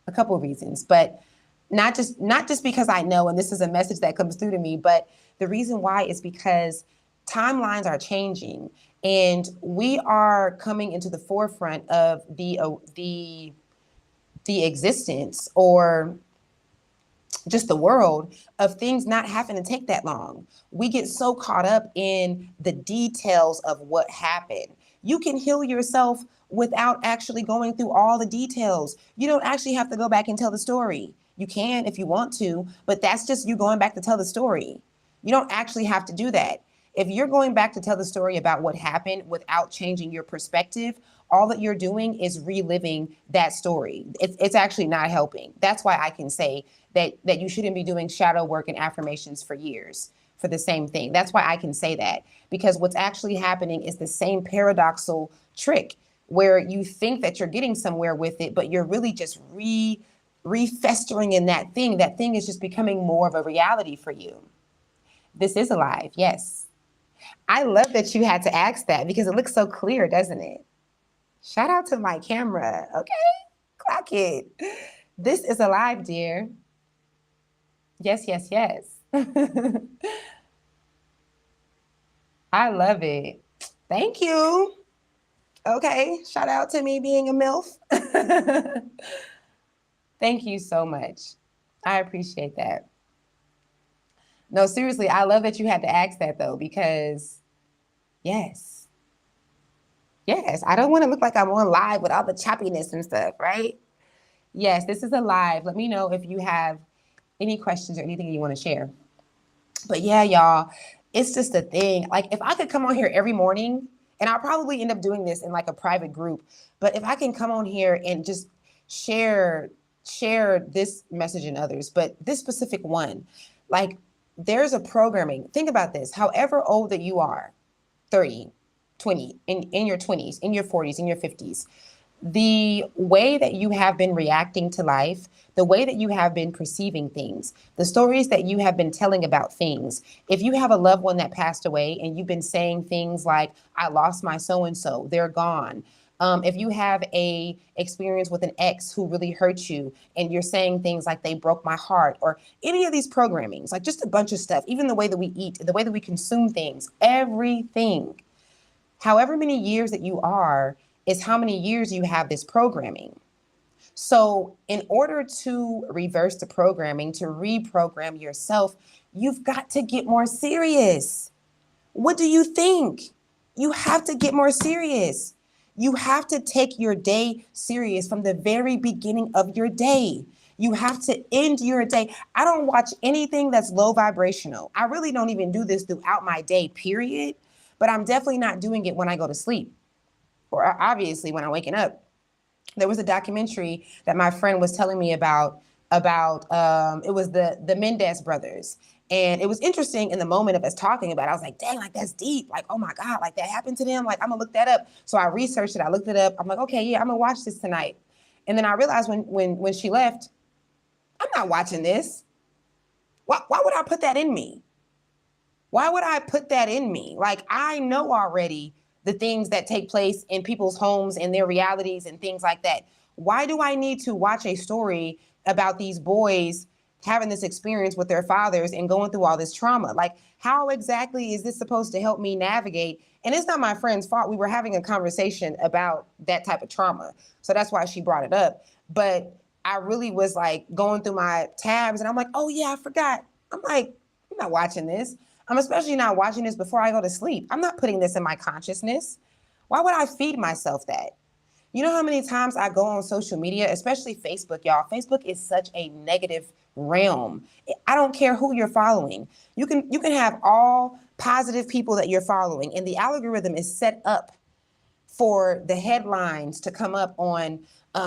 a couple of reasons, but not just because I know, and this is a message that comes through to me, but the reason why is because timelines are changing, and we are coming into the forefront of the existence, or just the world, of things not having to take that long. We get so caught up in the details of what happened. You can heal yourself without actually going through all the details. You don't actually have to go back and tell the story. You can if you want to, but that's just you going back to tell the story. You don't actually have to do that. If you're going back to tell the story about what happened without changing your perspective, all that you're doing is reliving that story. It's actually not helping. That's why I can say that you shouldn't be doing shadow work and affirmations for years. for the same thing. That's why I can say that, because what's actually happening is the same paradoxical trick where you think that you're getting somewhere with it, but you're really just refestering in that thing. That thing is just becoming more of a reality for you. This is alive, yes. I love that you had to ask that because it looks so clear, doesn't it? Shout out to my camera. Okay, clock it. This is alive, dear. Yes, yes, yes. I love it. Thank you. Okay, shout out to me being a MILF. Thank you so much. I appreciate that. No, seriously, I love that you had to ask that though, because yes, yes, I don't want to look like I'm on live with all the choppiness and stuff, right? Yes, this is a live. Let me know if you have any questions or anything you want to share. But yeah, y'all, it's just a thing. Like if I could come on here every morning, and I'll probably end up doing this in like a private group, but if I can come on here and just share this message in others, but this specific one, like there's a programming. Think about this. However old that you are, 30, 20, in your 20s, in your 40s, in your 50s, the way that you have been reacting to life, the way that you have been perceiving things, the stories that you have been telling about things. If you have a loved one that passed away and you've been saying things like, I lost my so-and-so, they're gone. If you have a experience with an ex who really hurt you and you're saying things like they broke my heart, or any of these programmings, like just a bunch of stuff, even the way that we eat, the way that we consume things, everything, however many years that you are, is how many years you have this programming. So in order to reverse the programming, to reprogram yourself, you've got to get more serious. What do you think? You have to get more serious. You have to take your day serious from the very beginning of your day. You have to end your day. I don't watch anything that's low vibrational. I really don't even do this throughout my day, period. But I'm definitely not doing it when I go to sleep, or obviously when I'm waking up. There was a documentary that my friend was telling me about it was the Mendez brothers. And it was interesting in the moment of us talking about it. I was like, dang, like that's deep. Like, oh my God, like that happened to them. Like, I'm gonna look that up. So I researched it, I looked it up. I'm like, okay, yeah, I'm gonna watch this tonight. And then I realized when she left, I'm not watching this. Why would I put that in me? Why would I put that in me? Like, I know already the things that take place in people's homes and their realities and things like that. Why do I need to watch a story about these boys having this experience with their fathers and going through all this trauma? Like, how exactly is this supposed to help me navigate? And it's not my friend's fault. We were having a conversation about that type of trauma. So that's why she brought it up. But I really was like going through my tabs and I'm like, oh yeah, I forgot. I'm like, I'm not watching this. I'm especially not watching this before I go to sleep. I'm not putting this in my consciousness. Why would I feed myself that? You know how many times I go on social media, especially Facebook, y'all. Facebook is such a negative realm. I don't care who you're following. You can have all positive people that you're following, and the algorithm is set up for the headlines to come up on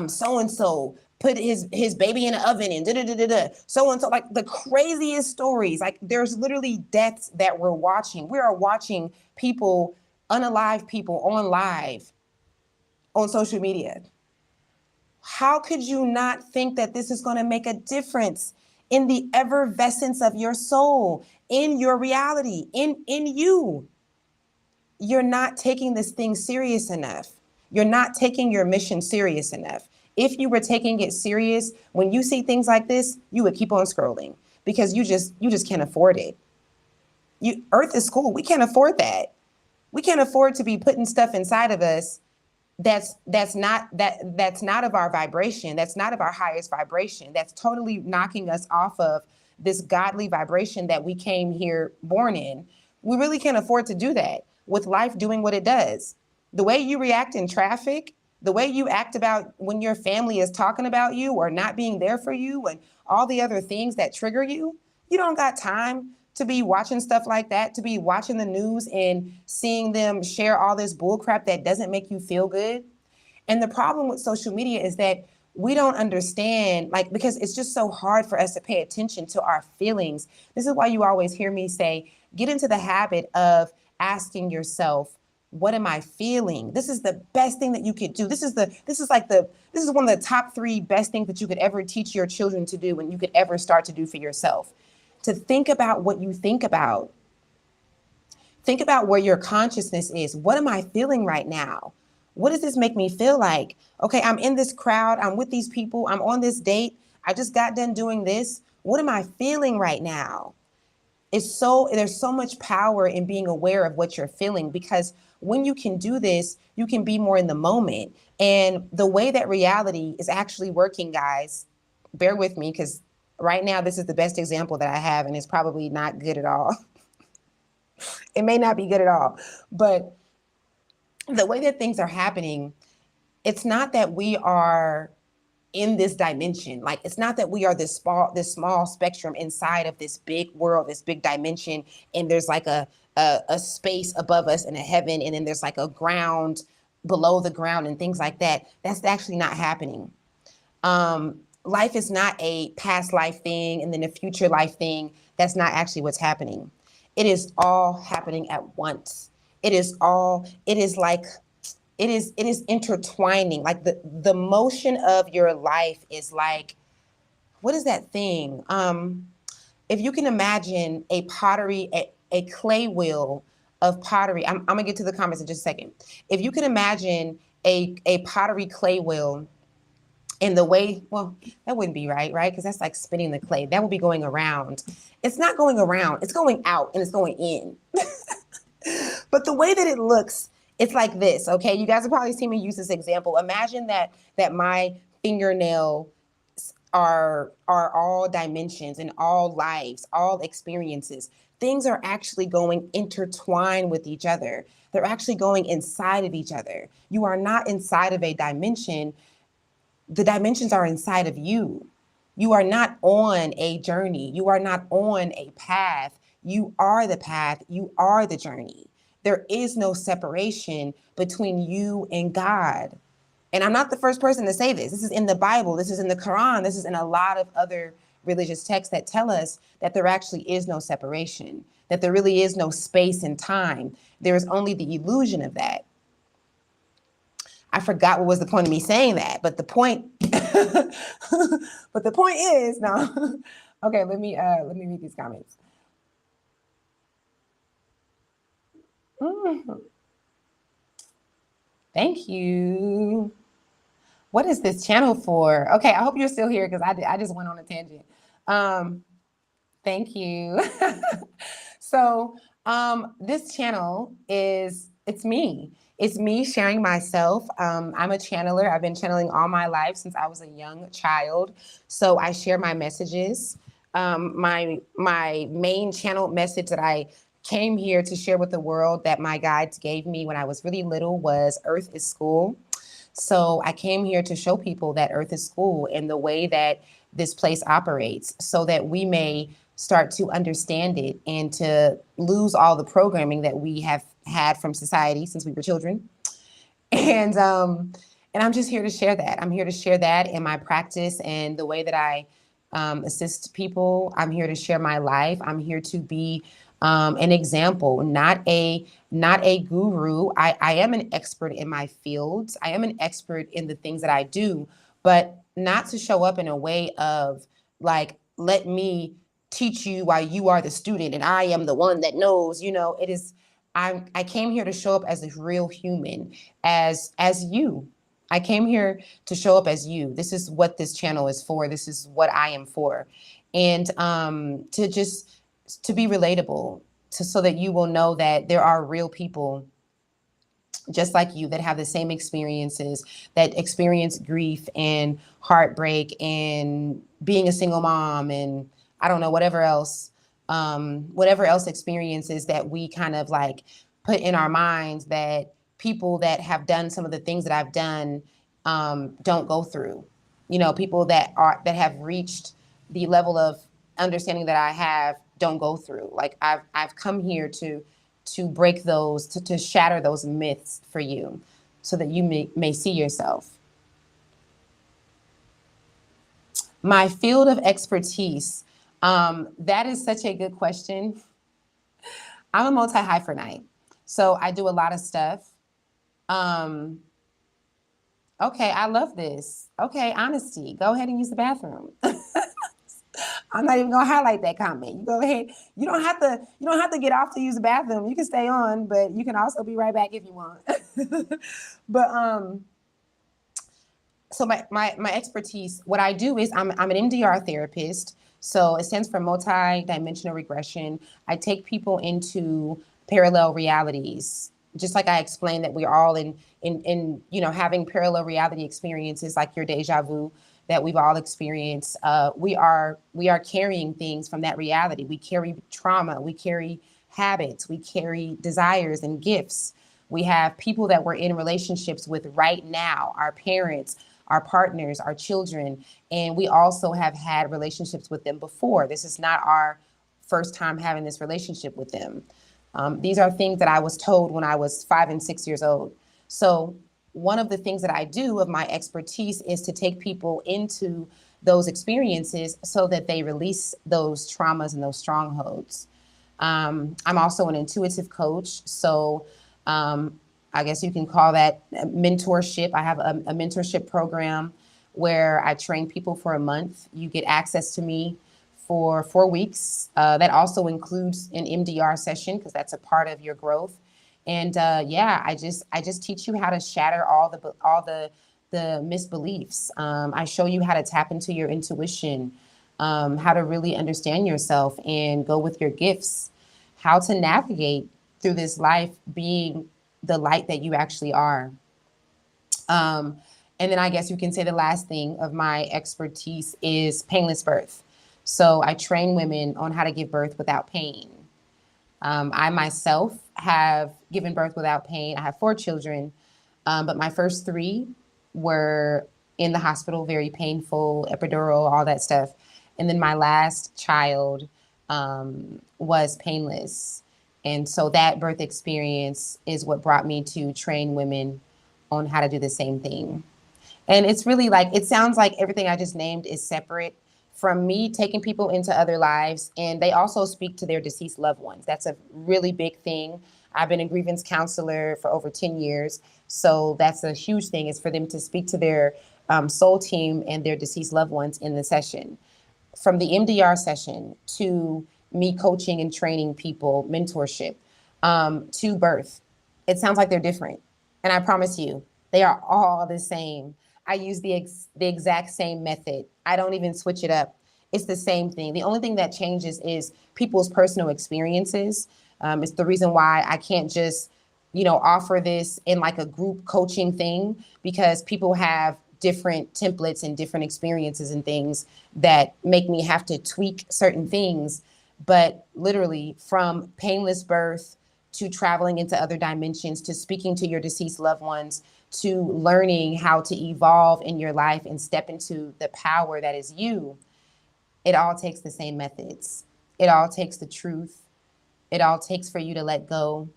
so and so put his baby in the oven and da da da da da. So and so, like the craziest stories. Like there's literally deaths that we're watching. We are watching people, unalive people, on live on social media. How could you not think that this is going to make a difference in the effervescence of your soul, in your reality, in you? You're not taking this thing serious enough. You're not taking your mission serious enough. If you were taking it serious, when you see things like this, you would keep on scrolling because you just can't afford it. Earth is cool. We can't afford that. We can't afford to be putting stuff inside of us that's not of our vibration. That's not of our highest vibration. That's totally knocking us off of this godly vibration that we came here born in. We really can't afford to do that with life doing what it does. The way you react in traffic, the way you act about when your family is talking about you or not being there for you, and all the other things that trigger you, you don't got time to be watching stuff like that, to be watching the news and seeing them share all this bull crap that doesn't make you feel good. And the problem with social media is that we don't understand, like, because it's just so hard for us to pay attention to our feelings. This is why you always hear me say, Get into the habit of asking yourself, what am I feeling? This is the best thing that you could do. This is one of the top 3 best things that you could ever teach your children to do and you could ever start to do for yourself. To think about what you think about. Think about where your consciousness is. What am I feeling right now? What does this make me feel like? Okay, I'm in this crowd. I'm with these people. I'm on this date. I just got done doing this. What am I feeling right now? There's so much power in being aware of what you're feeling, because when you can do this, you can be more in the moment. And the way that reality is actually working, guys, bear with me, because right now this is the best example that I have, and it's probably not good at all. It may not be good at all, but the way that things are happening, it's not that we are in this dimension. Like, it's not that we are this small spectrum inside of this big world, this big dimension, and there's like a space above us and a heaven, and then there's like a ground below the ground and things like that. That's actually not happening. Life is not a past life thing and then a future life thing. That's not actually what's happening. It is all happening at once. It is intertwining. Like the motion of your life is like, what is that thing? If you can imagine a clay wheel of pottery. I'm gonna get to the comments in just a second. If you can imagine a pottery clay wheel, in the way, well, that wouldn't be right? Because that's like spinning the clay. That would be going around. It's not going around. It's going out and it's going in. But the way that it looks, it's like this, okay? You guys have probably seen me use this example. Imagine that my fingernail are all dimensions and all lives, all experiences. Things are actually going intertwined with each other. They're actually going inside of each other. You are not inside of a dimension. The dimensions are inside of you. You are not on a journey. You are not on a path. You are the path. You are the journey. There is no separation between you and God. And I'm not the first person to say this. This is in the Bible. This is in the Quran. This is in a lot of other religious texts that tell us that there actually is no separation, that there really is no space and time. There is only the illusion of that. I forgot what was the point of me saying that, but the point, but the point is, no. Okay, let me read these comments. Thank you. What is this channel for? Okay, I hope you're still here because I just went on a tangent. Thank you. So this channel it's me. It's me sharing myself. I'm a channeler. I've been channeling all my life since I was a young child. So I share my messages. My main channel message that I came here to share with the world that my guides gave me when I was really little was Earth is school. So I came here to show people that Earth is school and the way that this place operates so that we may start to understand it and to lose all the programming that we have had from society since we were children. And I'm just here to share that. I'm here to share that in my practice and the way that I assist people. I'm here to share my life. I'm here to be an example, not a guru. I am an expert in my fields. I am an expert in the things that I do, but not to show up in a way of like, let me teach you while you are the student and I am the one that knows. It is. I came here to show up as a real human, as you. I came here to show up as you. This is what this channel is for. This is what I am for, and to be relatable, so that you will know that there are real people just like you that have the same experiences, that experience grief and heartbreak and being a single mom and I don't know, whatever else experiences that we kind of like put in our minds that people that have done some of the things that I've done don't go through. People that have reached the level of understanding that I have don't go through. Like I've come here to break those, to shatter those myths for you so that you may see yourself. My field of expertise, that is such a good question. I'm a multi-hyphenate. So I do a lot of stuff. Um, okay, I love this. Okay, honesty. Go ahead and use the bathroom. I'm not even gonna highlight that comment. You go ahead. You don't have to get off to use the bathroom. You can stay on, but you can also be right back if you want. But so my expertise, what I do is I'm an MDR therapist. So it stands for multi-dimensional regression. I take people into parallel realities. Just like I explained that we're all in having parallel reality experiences like your deja vu that we've all experienced. We are carrying things from that reality. We carry trauma, we carry habits, we carry desires and gifts. We have people that we're in relationships with right now, our parents, our partners, our children, and we also have had relationships with them before. This is not our first time having this relationship with them. These are things that I was told when I was 5 and 6 years old. So, one of the things that I do of my expertise is to take people into those experiences so that they release those traumas and those strongholds. I'm also an intuitive coach. So I guess you can call that mentorship. I have a mentorship program where I train people for a month. You get access to me for 4 weeks. That also includes an MDR session because that's a part of your growth. And yeah, I just teach you how to shatter all the misbeliefs. I show you how to tap into your intuition, how to really understand yourself and go with your gifts, how to navigate through this life being the light that you actually are. Um, and then I guess you can say the last thing of my expertise is painless birth. So I train women on how to give birth without pain. I myself have given birth without pain. I have 4 children, but my first 3 were in the hospital, very painful, epidural, all that stuff. And then my last child was painless. And so that birth experience is what brought me to train women on how to do the same thing. And it's really like, it sounds like everything I just named is separate from me taking people into other lives. And they also speak to their deceased loved ones. That's a really big thing. I've been a grievance counselor for over 10 years. So that's a huge thing, is for them to speak to their soul team and their deceased loved ones in the session. From the MDR session to me coaching and training people, mentorship, to birth. It sounds like they're different. And I promise you, they are all the same. I use the exact same method. I don't even switch it up. It's the same thing. The only thing that changes is people's personal experiences. It's the reason why I can't just, offer this in like a group coaching thing, because people have different templates and different experiences and things that make me have to tweak certain things. But literally, from painless birth to traveling into other dimensions to speaking to your deceased loved ones to learning how to evolve in your life and step into the power that is you, it all takes the same methods. It all takes the truth. It all takes for you to let go.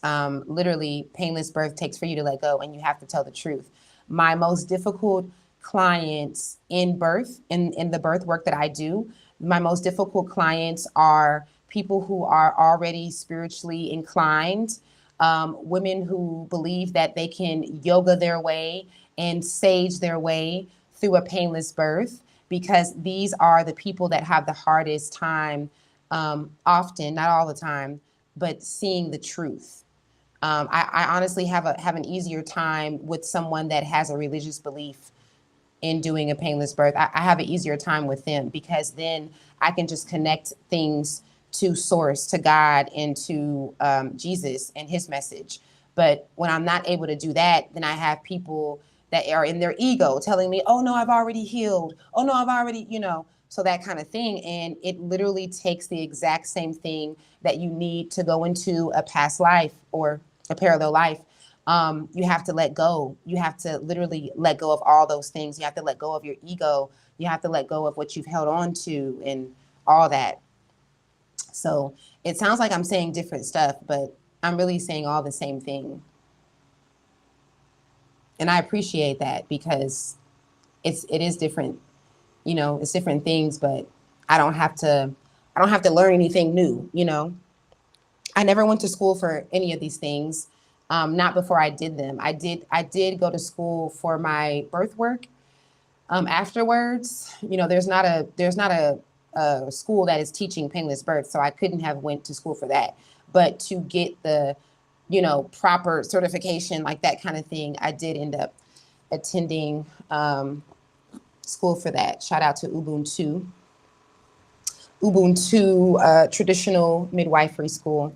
Literally, painless birth takes for you to let go, and you have to tell the truth. My most difficult clients in birth, in the birth work that I do, my most difficult clients are people who are already spiritually inclined, women who believe that they can yoga their way and sage their way through a painless birth, because these are the people that have the hardest time, often, not all the time, but seeing the truth. I honestly have an easier time with someone that has a religious belief in doing a painless birth. I have an easier time with them, because then I can just connect things to source, to God, and to Jesus and his message. But when I'm not able to do that, then I have people that are in their ego telling me, oh no, I've already healed. Oh no, I've already, so that kind of thing. And it literally takes the exact same thing that you need to go into a past life or a parallel life. You have to let go. You have to literally let go of all those things. You have to let go of your ego. You have to let go of what you've held on to and all that. So it sounds like I'm saying different stuff, but I'm really saying all the same thing. And I appreciate that, because it is different, it's different things, but I don't have to I don't have to learn anything new, you know. I never went to school for any of these things. Not before I did them. I did go to school for my birth work. Afterwards, you know, there's not a school that is teaching painless birth, so I couldn't have went to school for that. But to get the, you know, proper certification, like that kind of thing, I did end up attending school for that. Shout out to Ubuntu traditional midwifery school.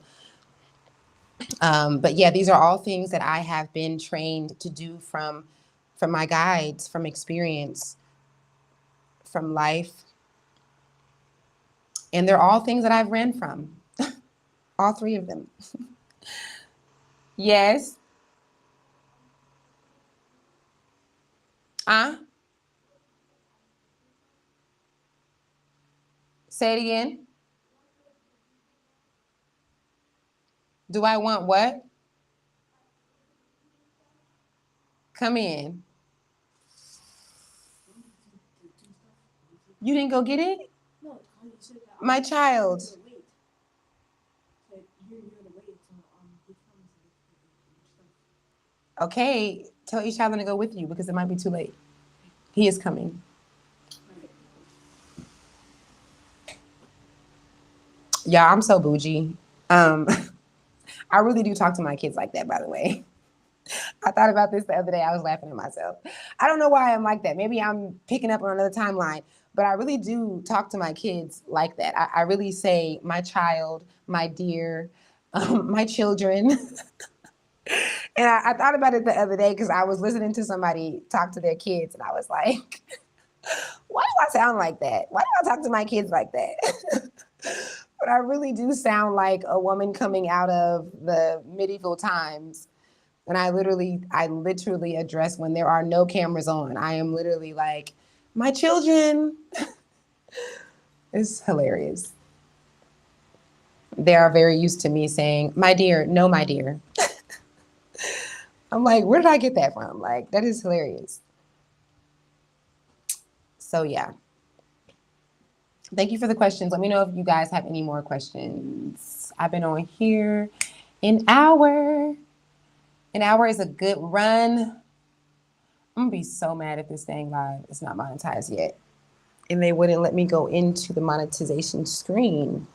But yeah, these are all things that I have been trained to do from my guides, from experience, from life, and they're all things that I've ran from. All three of them. Yes. Uh, Say it again. Do I want what? Come in. You didn't go get it? My child. Okay, tell each child to go with you because it might be too late. He is coming. Yeah, I'm so bougie. Um, I really do talk to my kids like that, by the way. I thought about this the other day. I was laughing at myself. I don't know why I'm like that. Maybe I'm picking up on another timeline, but I really do talk to my kids like that. I really say, my child, my dear, my children. And I thought about it the other day because I was listening to somebody talk to their kids, and I was like, why do I sound like that? Why do I talk to my kids like that? But I really do sound like a woman coming out of the medieval times. And I literally address when there are no cameras on. I am literally like, my children. It's hilarious. They are very used to me saying, my dear, no, my dear. I'm like, where did I get that from? Like, that is hilarious. So, yeah. Thank you for the questions. Let me know if you guys have any more questions. I've been on here an hour. An hour is a good run. I'm gonna be so mad if this thing live is not monetized yet. And they wouldn't let me go into the monetization screen.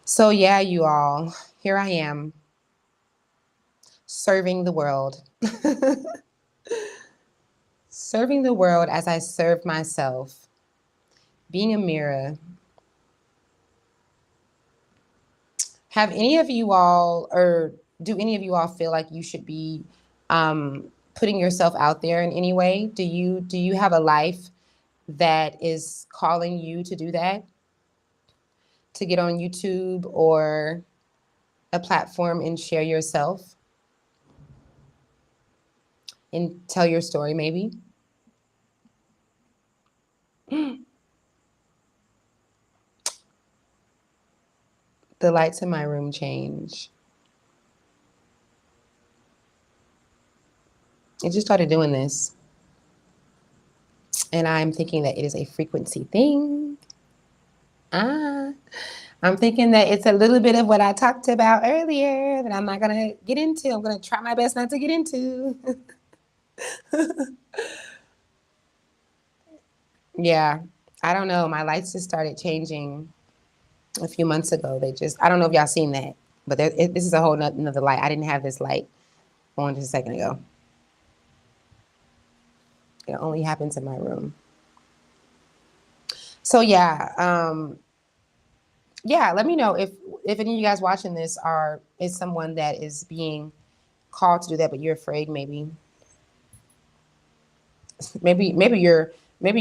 So yeah, you all, here I am, serving the world. Serving the world as I serve myself, being a mirror. Have any of you all, or do any of you all feel like you should be putting yourself out there in any way? Do you have a life that is calling you to do that? To get on YouTube or a platform and share yourself and tell your story, maybe? The lights in my room change. It just started doing this. And I'm thinking that it is a frequency thing. I'm thinking that it's a little bit of what I talked about earlier that I'm not going to get into. I'm going to try my best not to get into. Yeah, I don't know. My lights just started changing a few months ago. I don't know if y'all seen that, but this is a whole nother light. I didn't have this light on just a second ago. It only happens in my room. So yeah, let me know if any of you guys watching this is someone that is being called to do that, but you're afraid. Maybe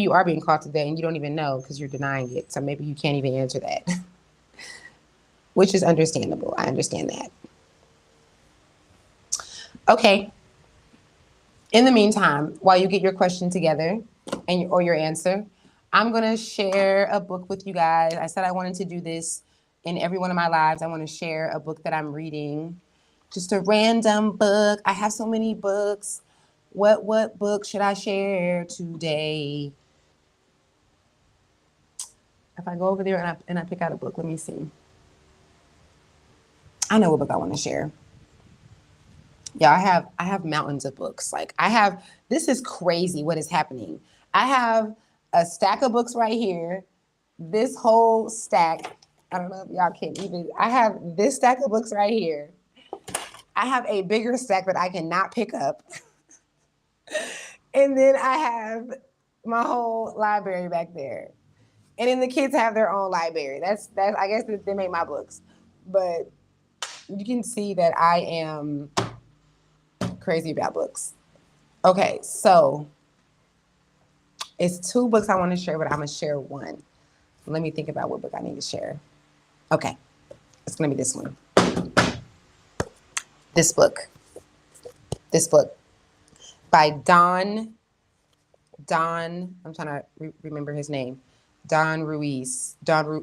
you are being called to that and you don't even know because you're denying it. So maybe you can't even answer that, which is understandable. I understand that. Okay. In the meantime, while you get your question together or your answer, I'm going to share a book with you guys. I said I wanted to do this in every one of my lives. I want to share a book that I'm reading, just a random book. I have so many books. What book should I share today? If I go over there and I pick out a book, let me see. I know what book I want to share. Yeah, I have mountains of books. Like I have this is crazy what is happening. I have a stack of books right here. This whole stack. I don't know if y'all can even I have this stack of books right here. I have a bigger stack that I cannot pick up. And then I have my whole library back there. And then the kids have their own library. That's I guess they make my books. But you can see that I am crazy about books. Okay, so it's two books I want to share, but I'm gonna share one. Let me think about what book I need to share. Okay, it's gonna be this one. This book. This book by Don. I'm trying to remember his name. Don Ruiz.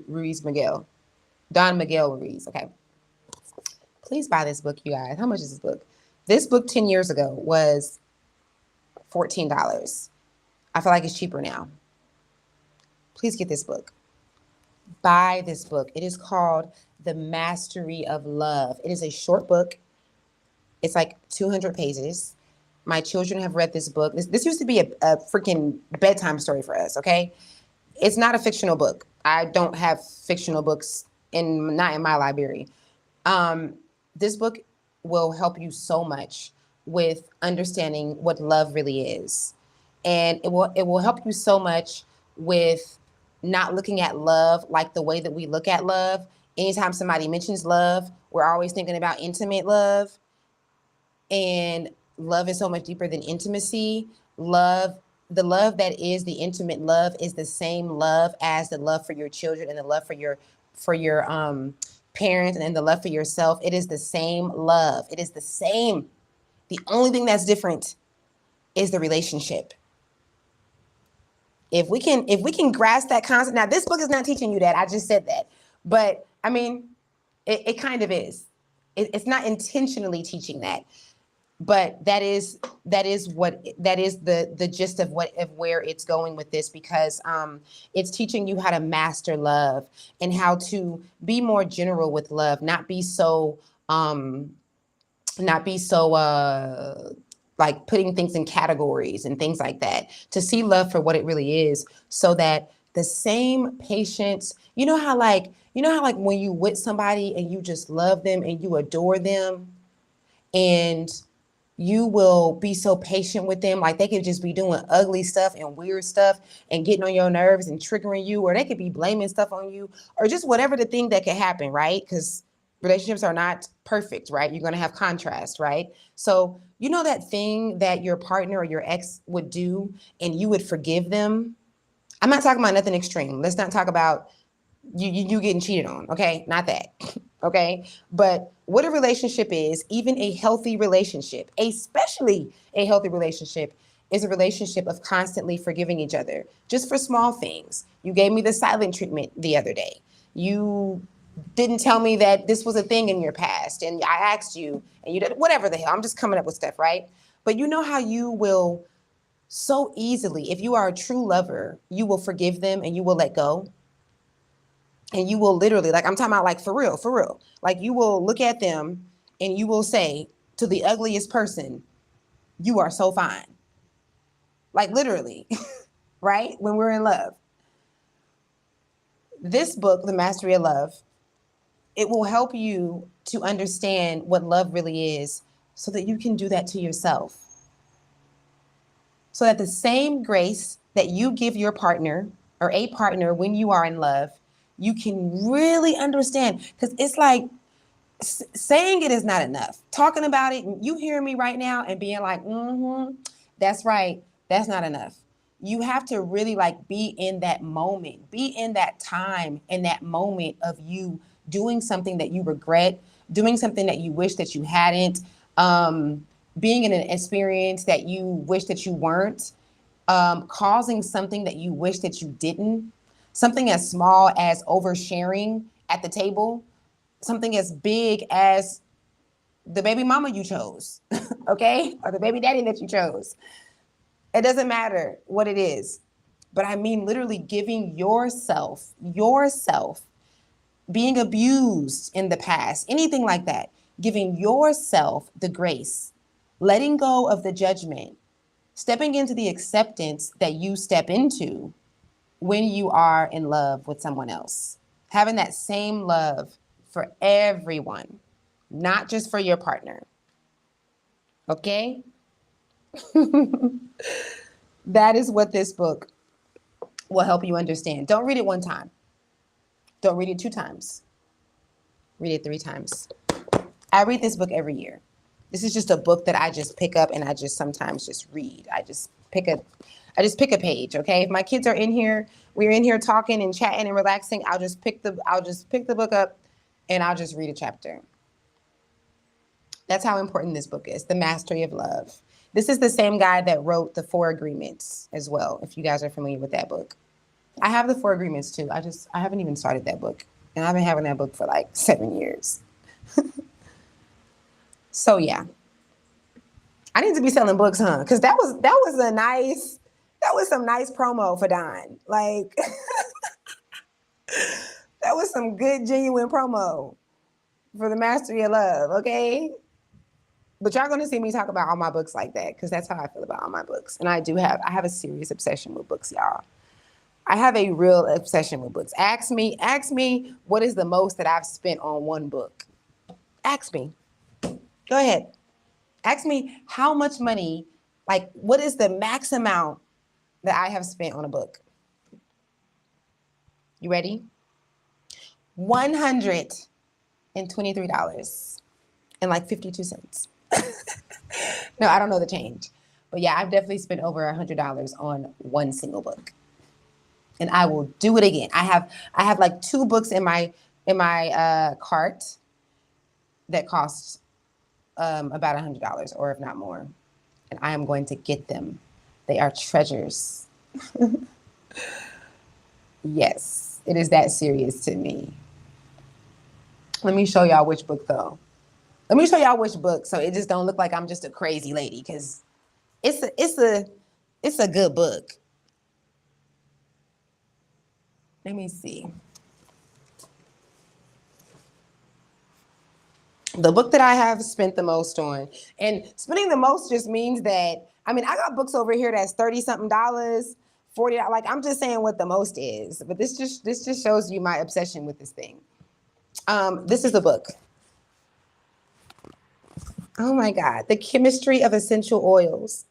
Ruiz Miguel. Don Miguel Ruiz. Okay. Please buy this book, you guys. How much is this book? This book 10 years ago was $14. I feel like it's cheaper now. Please get this book. Buy this book. It is called The Mastery of Love. It is a short book. It's like 200 pages. My children have read this book. This used to be a freaking bedtime story for us, okay? It's not a fictional book. I don't have fictional books not in my library. This book will help you so much with understanding what love really is. And it will help you so much with not looking at love like the way that we look at love. Anytime somebody mentions love, we're always thinking about intimate love. And love is so much deeper than intimacy. The love that is the intimate love is the same love as the love for your children and the love for your parents and the love for yourself. It is the same love. It is the same. The only thing that's different is the relationship. If we can grasp that concept. Now, this book is not teaching you that. I just said that. But I mean, it kind of is. It's not intentionally teaching that. But that is the gist of where it's going with this, because it's teaching you how to master love and how to be more general with love, not be so like putting things in categories and things like that, to see love for what it really is, so that the same patience, you know how when you with somebody and you just love them and you adore them, and you will be so patient with them. Like they could just be doing ugly stuff and weird stuff and getting on your nerves and triggering you, or they could be blaming stuff on you, or just whatever the thing that could happen, right? Because relationships are not perfect, right? You're going to have contrast, right? So, you know that thing that your partner or your ex would do and you would forgive them? I'm not talking about nothing extreme. Let's not talk about you getting cheated on, okay? Not that, okay? But what a relationship is, even a healthy relationship, especially a healthy relationship, is a relationship of constantly forgiving each other, just for small things. You gave me the silent treatment the other day. You didn't tell me that this was a thing in your past, and I asked you, and you did whatever the hell. I'm just coming up with stuff, right? But you know how you will so easily, if you are a true lover, you will forgive them and you will let go. And you will literally, like I'm talking about, like for real, like you will look at them and you will say to the ugliest person, you are so fine. Like literally, right? When we're in love. This book, The Mastery of Love, it will help you to understand what love really is, so that you can do that to yourself. So that the same grace that you give your partner or a partner when you are in love, you can really understand. Because it's like, saying it is not enough. Talking about it, you hear me right now and being like, that's right, that's not enough. You have to really like be in that moment, be in that time, in that moment of you doing something that you regret, doing something that you wish that you hadn't, being in an experience that you wish that you weren't, causing something that you wish that you didn't, something as small as oversharing at the table, something as big as the baby mama you chose, okay? Or the baby daddy that you chose. It doesn't matter what it is. but I mean literally giving yourself, being abused in the past, anything like that, giving yourself the grace, letting go of the judgment, stepping into the acceptance that you step into when you are in love with someone else. Having that same love for everyone, not just for your partner. Okay? That is what this book will help you understand. Don't read it one time. Don't read it 2 times. Read it 3 times. I read this book every year. This is just a book that I just pick up and I just sometimes just read. I just pick a page, okay? If my kids are in here, we're in here talking and chatting and relaxing, I'll just pick the book up and I'll just read a chapter. That's how important this book is, The Mastery of Love. This is the same guy that wrote The Four Agreements as well, if you guys are familiar with that book. I have The Four Agreements too. I haven't even started that book. And I've been having that book for like 7 years. So yeah. I need to be selling books, huh? Because that was some nice promo for Don. Like that was some good, genuine promo for The Mastery of Love, okay? But y'all gonna see me talk about all my books like that, because that's how I feel about all my books. And I have a serious obsession with books, y'all. I have a real obsession with books. Ask me what is the most that I've spent on one book. Ask me. Go ahead. Ask me how much money, like what is the max amount that I have spent on a book. You ready? $123 and like 52 cents. No, I don't know the change. But yeah, I've definitely spent over $100 on one single book. And I will do it again. I have like 2 books in my cart that cost about $100 or if not more. And I am going to get them. They are treasures. Yes, it is that serious to me. Let me show y'all which book though. Let me show y'all which book so it just don't look like I'm just a crazy lady, because it's a good book. Let me see. The book that I have spent the most on, and spending the most just means that, I mean, I got books over here that's $30-something, $40. Like, I'm just saying what the most is, but this just shows you my obsession with this thing. This is the book. Oh my God, The Chemistry of Essential Oils.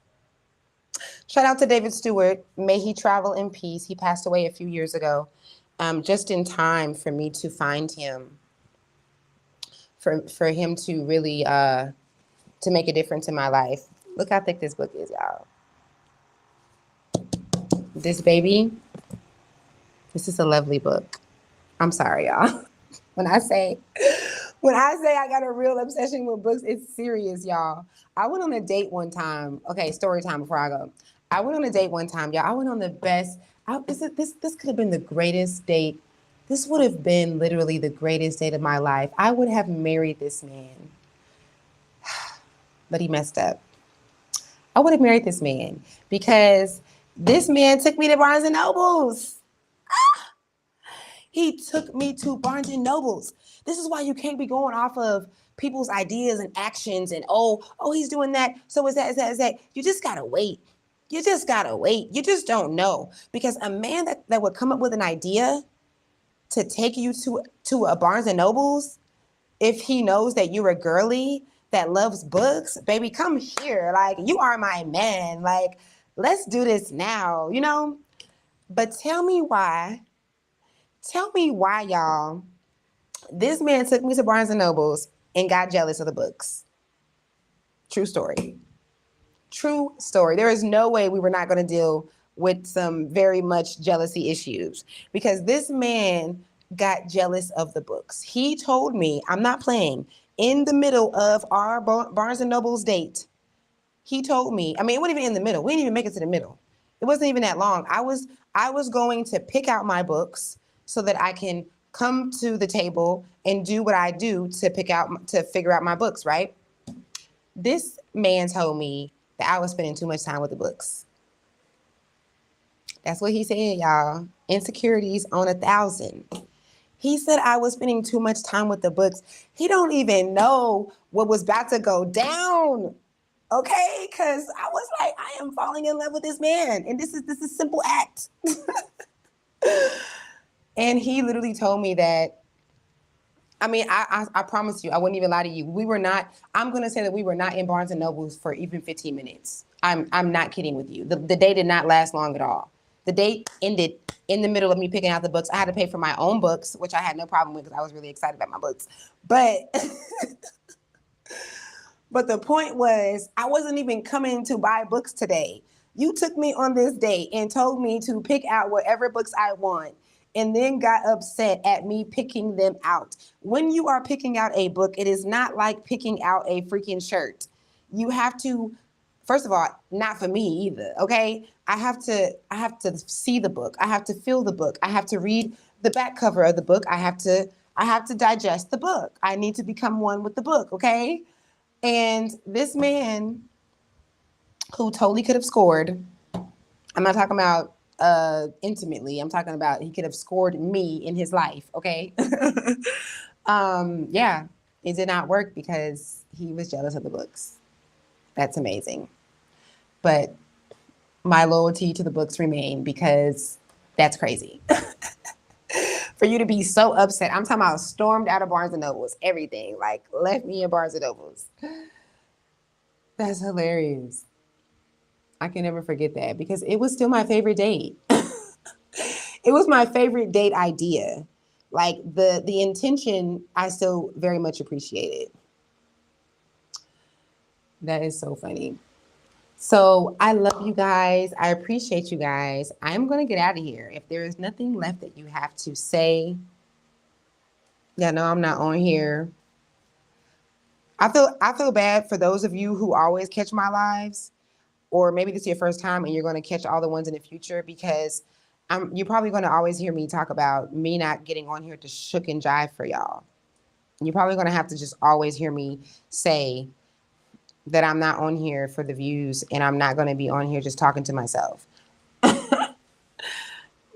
Shout out to David Stewart. May he travel in peace. He passed away a few years ago, just in time for me to find him, for him to really to make a difference in my life. Look how thick this book is, y'all. This baby, this is a lovely book. I'm sorry, y'all. When I say I got a real obsession with books, it's serious, y'all. I went on a date one time. Okay, story time before I go. I went on a date one time, y'all. I went on the best. This could have been the greatest date. This would have been literally the greatest date of my life. I would have married this man, but he messed up. I would have married this man because this man took me to Barnes and Nobles. He took me to Barnes and Nobles. This is why you can't be going off of people's ideas and actions and oh, he's doing that. So is that. You just gotta wait. You just gotta wait. You just don't know. Because a man that would come up with an idea to take you to a Barnes and Nobles, if he knows that you're a girly that loves books, baby, come here. Like, you are my man. Like, let's do this now, you know? But tell me why, y'all, this man took me to Barnes and Nobles and got jealous of the books. True story. True story. There is no way we were not going to deal with some very much jealousy issues, because this man got jealous of the books. He told me, I'm not playing, in the middle of our Barnes and Nobles date, he told me, I mean, it wasn't even in the middle. We didn't even make it to the middle. It wasn't even that long. I was going to pick out my books so that I can come to the table and do what I do to figure out my books, right? This man told me that I was spending too much time with the books. That's what he said, y'all. Insecurities on 1,000. He said I was spending too much time with the books. He don't even know what was about to go down. Okay, because I was like, I am falling in love with this man, and this is a simple act. And he literally told me that. I mean, I promise you, I wouldn't even lie to you. We were not. I'm gonna say that we were not in Barnes and Nobles for even 15 minutes. I'm not kidding with you. The day did not last long at all. The date ended in the middle of me picking out the books. I had to pay for my own books, which I had no problem with because I was really excited about my books. But but the point was, I wasn't even coming to buy books today. You took me on this date and told me to pick out whatever books I want, and then got upset at me picking them out. When you are picking out a book, it is not like picking out a freaking shirt. You have to, first of all, not for me either, okay? I have to see the book. I have to feel the book. I have to read the back cover of the book. I have to digest the book. I need to become one with the book, okay? And this man who totally could have scored, I'm not talking about intimately, I'm talking about he could have scored me in his life, okay? Yeah, it did not work because he was jealous of the books. That's amazing. But my loyalty to the books remain because that's crazy. For you to be so upset, I'm talking about stormed out of Barnes and Nobles, everything, like left me in Barnes and Nobles. That's hilarious. I can never forget that because it was still my favorite date. It was my favorite date idea. Like the intention, I still very much appreciate it. That is so funny. So I love you guys. I appreciate you guys. I'm gonna get out of here. If there is nothing left that you have to say, yeah, no, I'm not on here. I feel bad for those of you who always catch my lives, or maybe this is your first time and you're going to catch all the ones in the future because you're probably going to always hear me talk about me not getting on here to shook and jive for y'all. You're probably going to have to just always hear me say that I'm not on here for the views and I'm not going to be on here just talking to myself.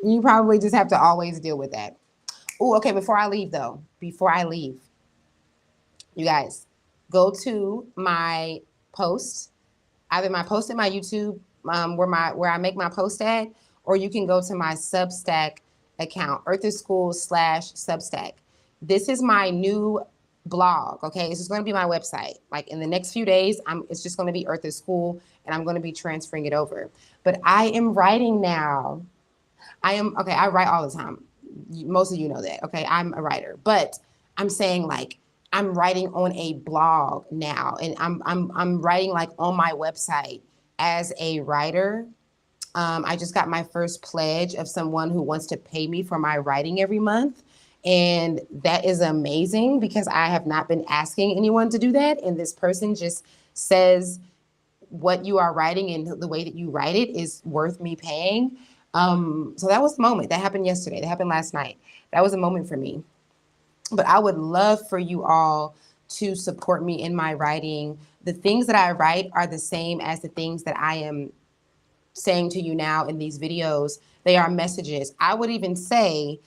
You probably just have to always deal with that. Oh, okay. Before I leave, though, you guys go to my post, either my post in my YouTube, where I make my post at, or you can go to my Substack account, Earth is School /Substack. This is my new blog. Okay, this is going to be my website. Like in the next few days, it's just going to be Earth is School, and I'm going to be transferring it over. But I am writing now. I write all the time. Most of you know that. Okay, I'm a writer, but I'm saying like I'm writing on a blog now, and I'm writing like on my website as a writer. I just got my first pledge of someone who wants to pay me for my writing every month. And that is amazing because I have not been asking anyone to do that. And this person just says what you are writing and the way that you write it is worth me paying. So that was the moment. That happened yesterday. That happened last night. That was a moment for me. But I would love for you all to support me in my writing. The things that I write are the same as the things that I am saying to you now in these videos. They are messages. I would even say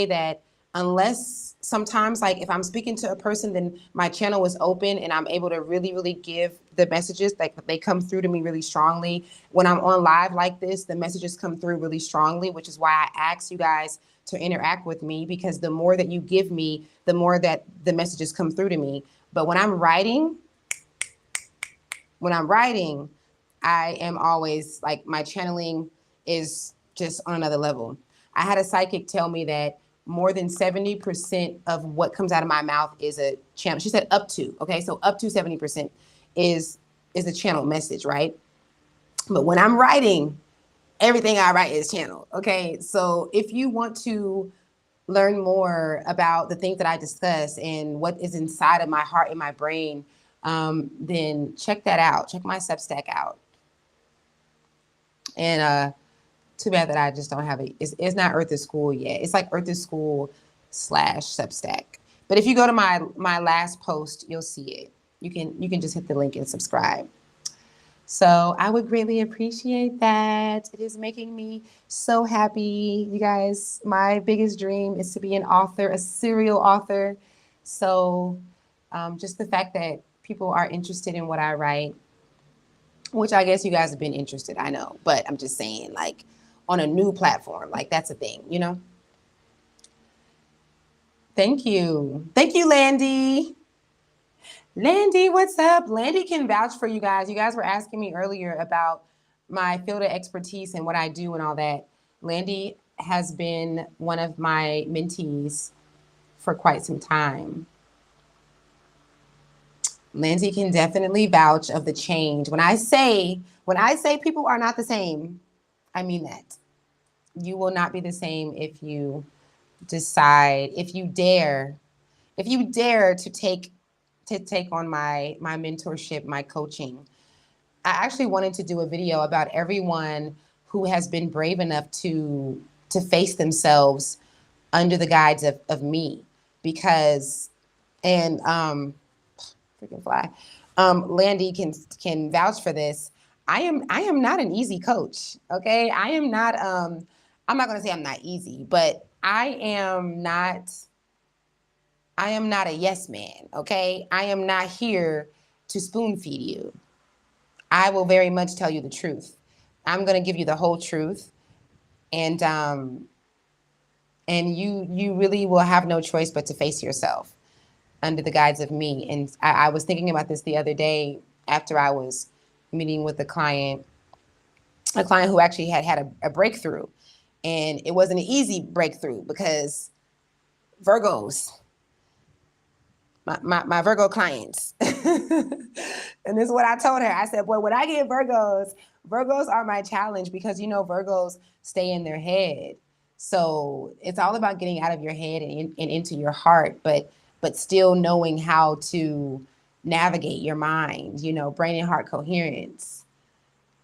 that unless sometimes, like if I'm speaking to a person, then my channel is open and I'm able to really, really give the messages, like they come through to me really strongly. When I'm on live like this, the messages come through really strongly, which is why I ask you guys to interact with me, because the more that you give me, the more that the messages come through to me. But when I'm writing, I am always like, my channeling is just on another level. I had a psychic tell me that more than 70% of what comes out of my mouth is a channel. She said up to, okay? So up to 70% is a channel message, right? But when I'm writing, everything I write is channel, okay? So if you want to learn more about the things that I discuss and what is inside of my heart and my brain, then check that out. Check my Substack out. And too bad that I just don't have it. It's not Earth is School yet. It's like Earth is School /Substack. But if you go to my last post, you'll see it. You can just hit the link and subscribe. So I would greatly appreciate that. It is making me so happy. You guys, my biggest dream is to be an author, a serial author. So just the fact that people are interested in what I write, which I guess you guys have been interested, I know, but I'm just saying, like, on a new platform, like, that's a thing, you know? Thank you. Thank you, Landy. Landy, what's up? Landy can vouch for you guys. You guys were asking me earlier about my field of expertise and what I do and all that. Landy has been one of my mentees for quite some time. Lindsay can definitely vouch of the change. When I say people are not the same, I mean that. You will not be the same if you decide, if you dare to take on my mentorship, my coaching. I actually wanted to do a video about everyone who has been brave enough to face themselves under the guides of me, because and freaking fly. Landy can vouch for this. I am not an easy coach. Okay, I am not. I'm not going to say I'm not easy, but I am not a yes man. Okay, I am not here to spoon feed you. I will very much tell you the truth. I'm going to give you the whole truth, and you really will have no choice but to face yourself under the guides of me. And I was thinking about this the other day after I was meeting with a client who actually had a breakthrough. And it wasn't an easy breakthrough because Virgos, my Virgo clients. And this is what I told her. I said, boy, when I get Virgos are my challenge, because Virgos stay in their head. So it's all about getting out of your head and into your heart, but still knowing how to navigate your mind, brain and heart coherence.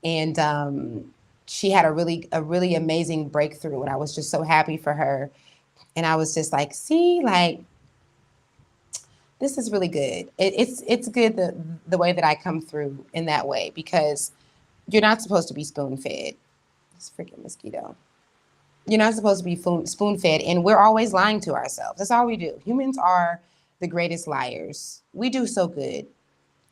And she had a really amazing breakthrough, and I was just so happy for her. And I was just like, see, like, this is really good. It's good the way that I come through in that way, because you're not supposed to be spoon fed. This freaking mosquito. You're not supposed to be spoon fed, and we're always lying to ourselves. That's all we do. Humans are the greatest liars. We do so good.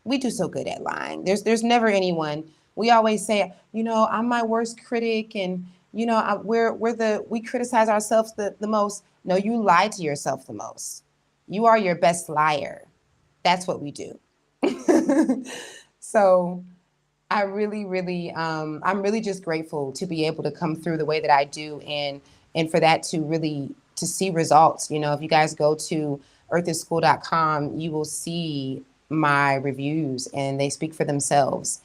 We do so good at lying. There's never anyone. We always say, I'm my worst critic, and we criticize ourselves the most. No, you lie to yourself the most. You are your best liar. That's what we do. So I really, really, I'm really just grateful to be able to come through the way that I do, and for that to really to see results. If you guys go to earthisschool.com, you will see my reviews, and they speak for themselves.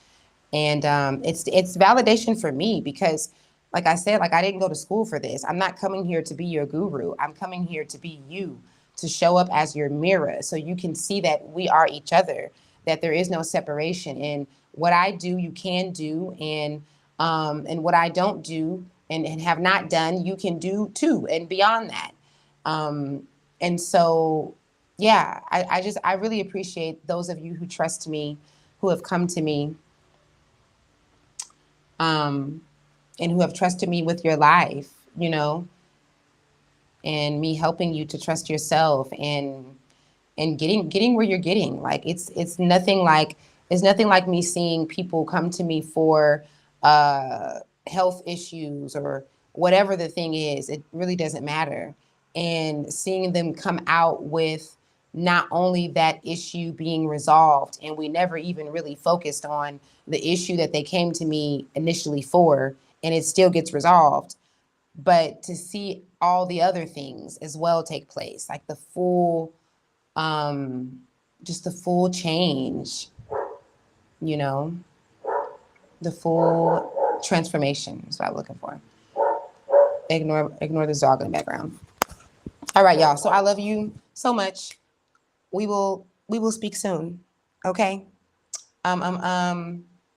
And it's validation for me, because, like I said, like, I didn't go to school for this. I'm not coming here to be your guru. I'm coming here to be you, to show up as your mirror, so you can see that we are each other, that there is no separation. And what I do, you can do, and what I don't do and have not done, you can do too, and beyond that. And so, yeah, I really appreciate those of you who trust me, who have come to me, um, and who have trusted me with your life, and me helping you to trust yourself, and getting where you're getting. Like, it's nothing like me seeing people come to me for health issues or whatever the thing is. It really doesn't matter. And seeing them come out with not only that issue being resolved, and we never even really focused on the issue that they came to me initially for, and it still gets resolved, but to see all the other things as well take place, like the full, just the full change, you know, the full transformation is what I'm looking for. Ignore this dog in the background. All right, y'all. So I love you so much. We will speak soon. Okay.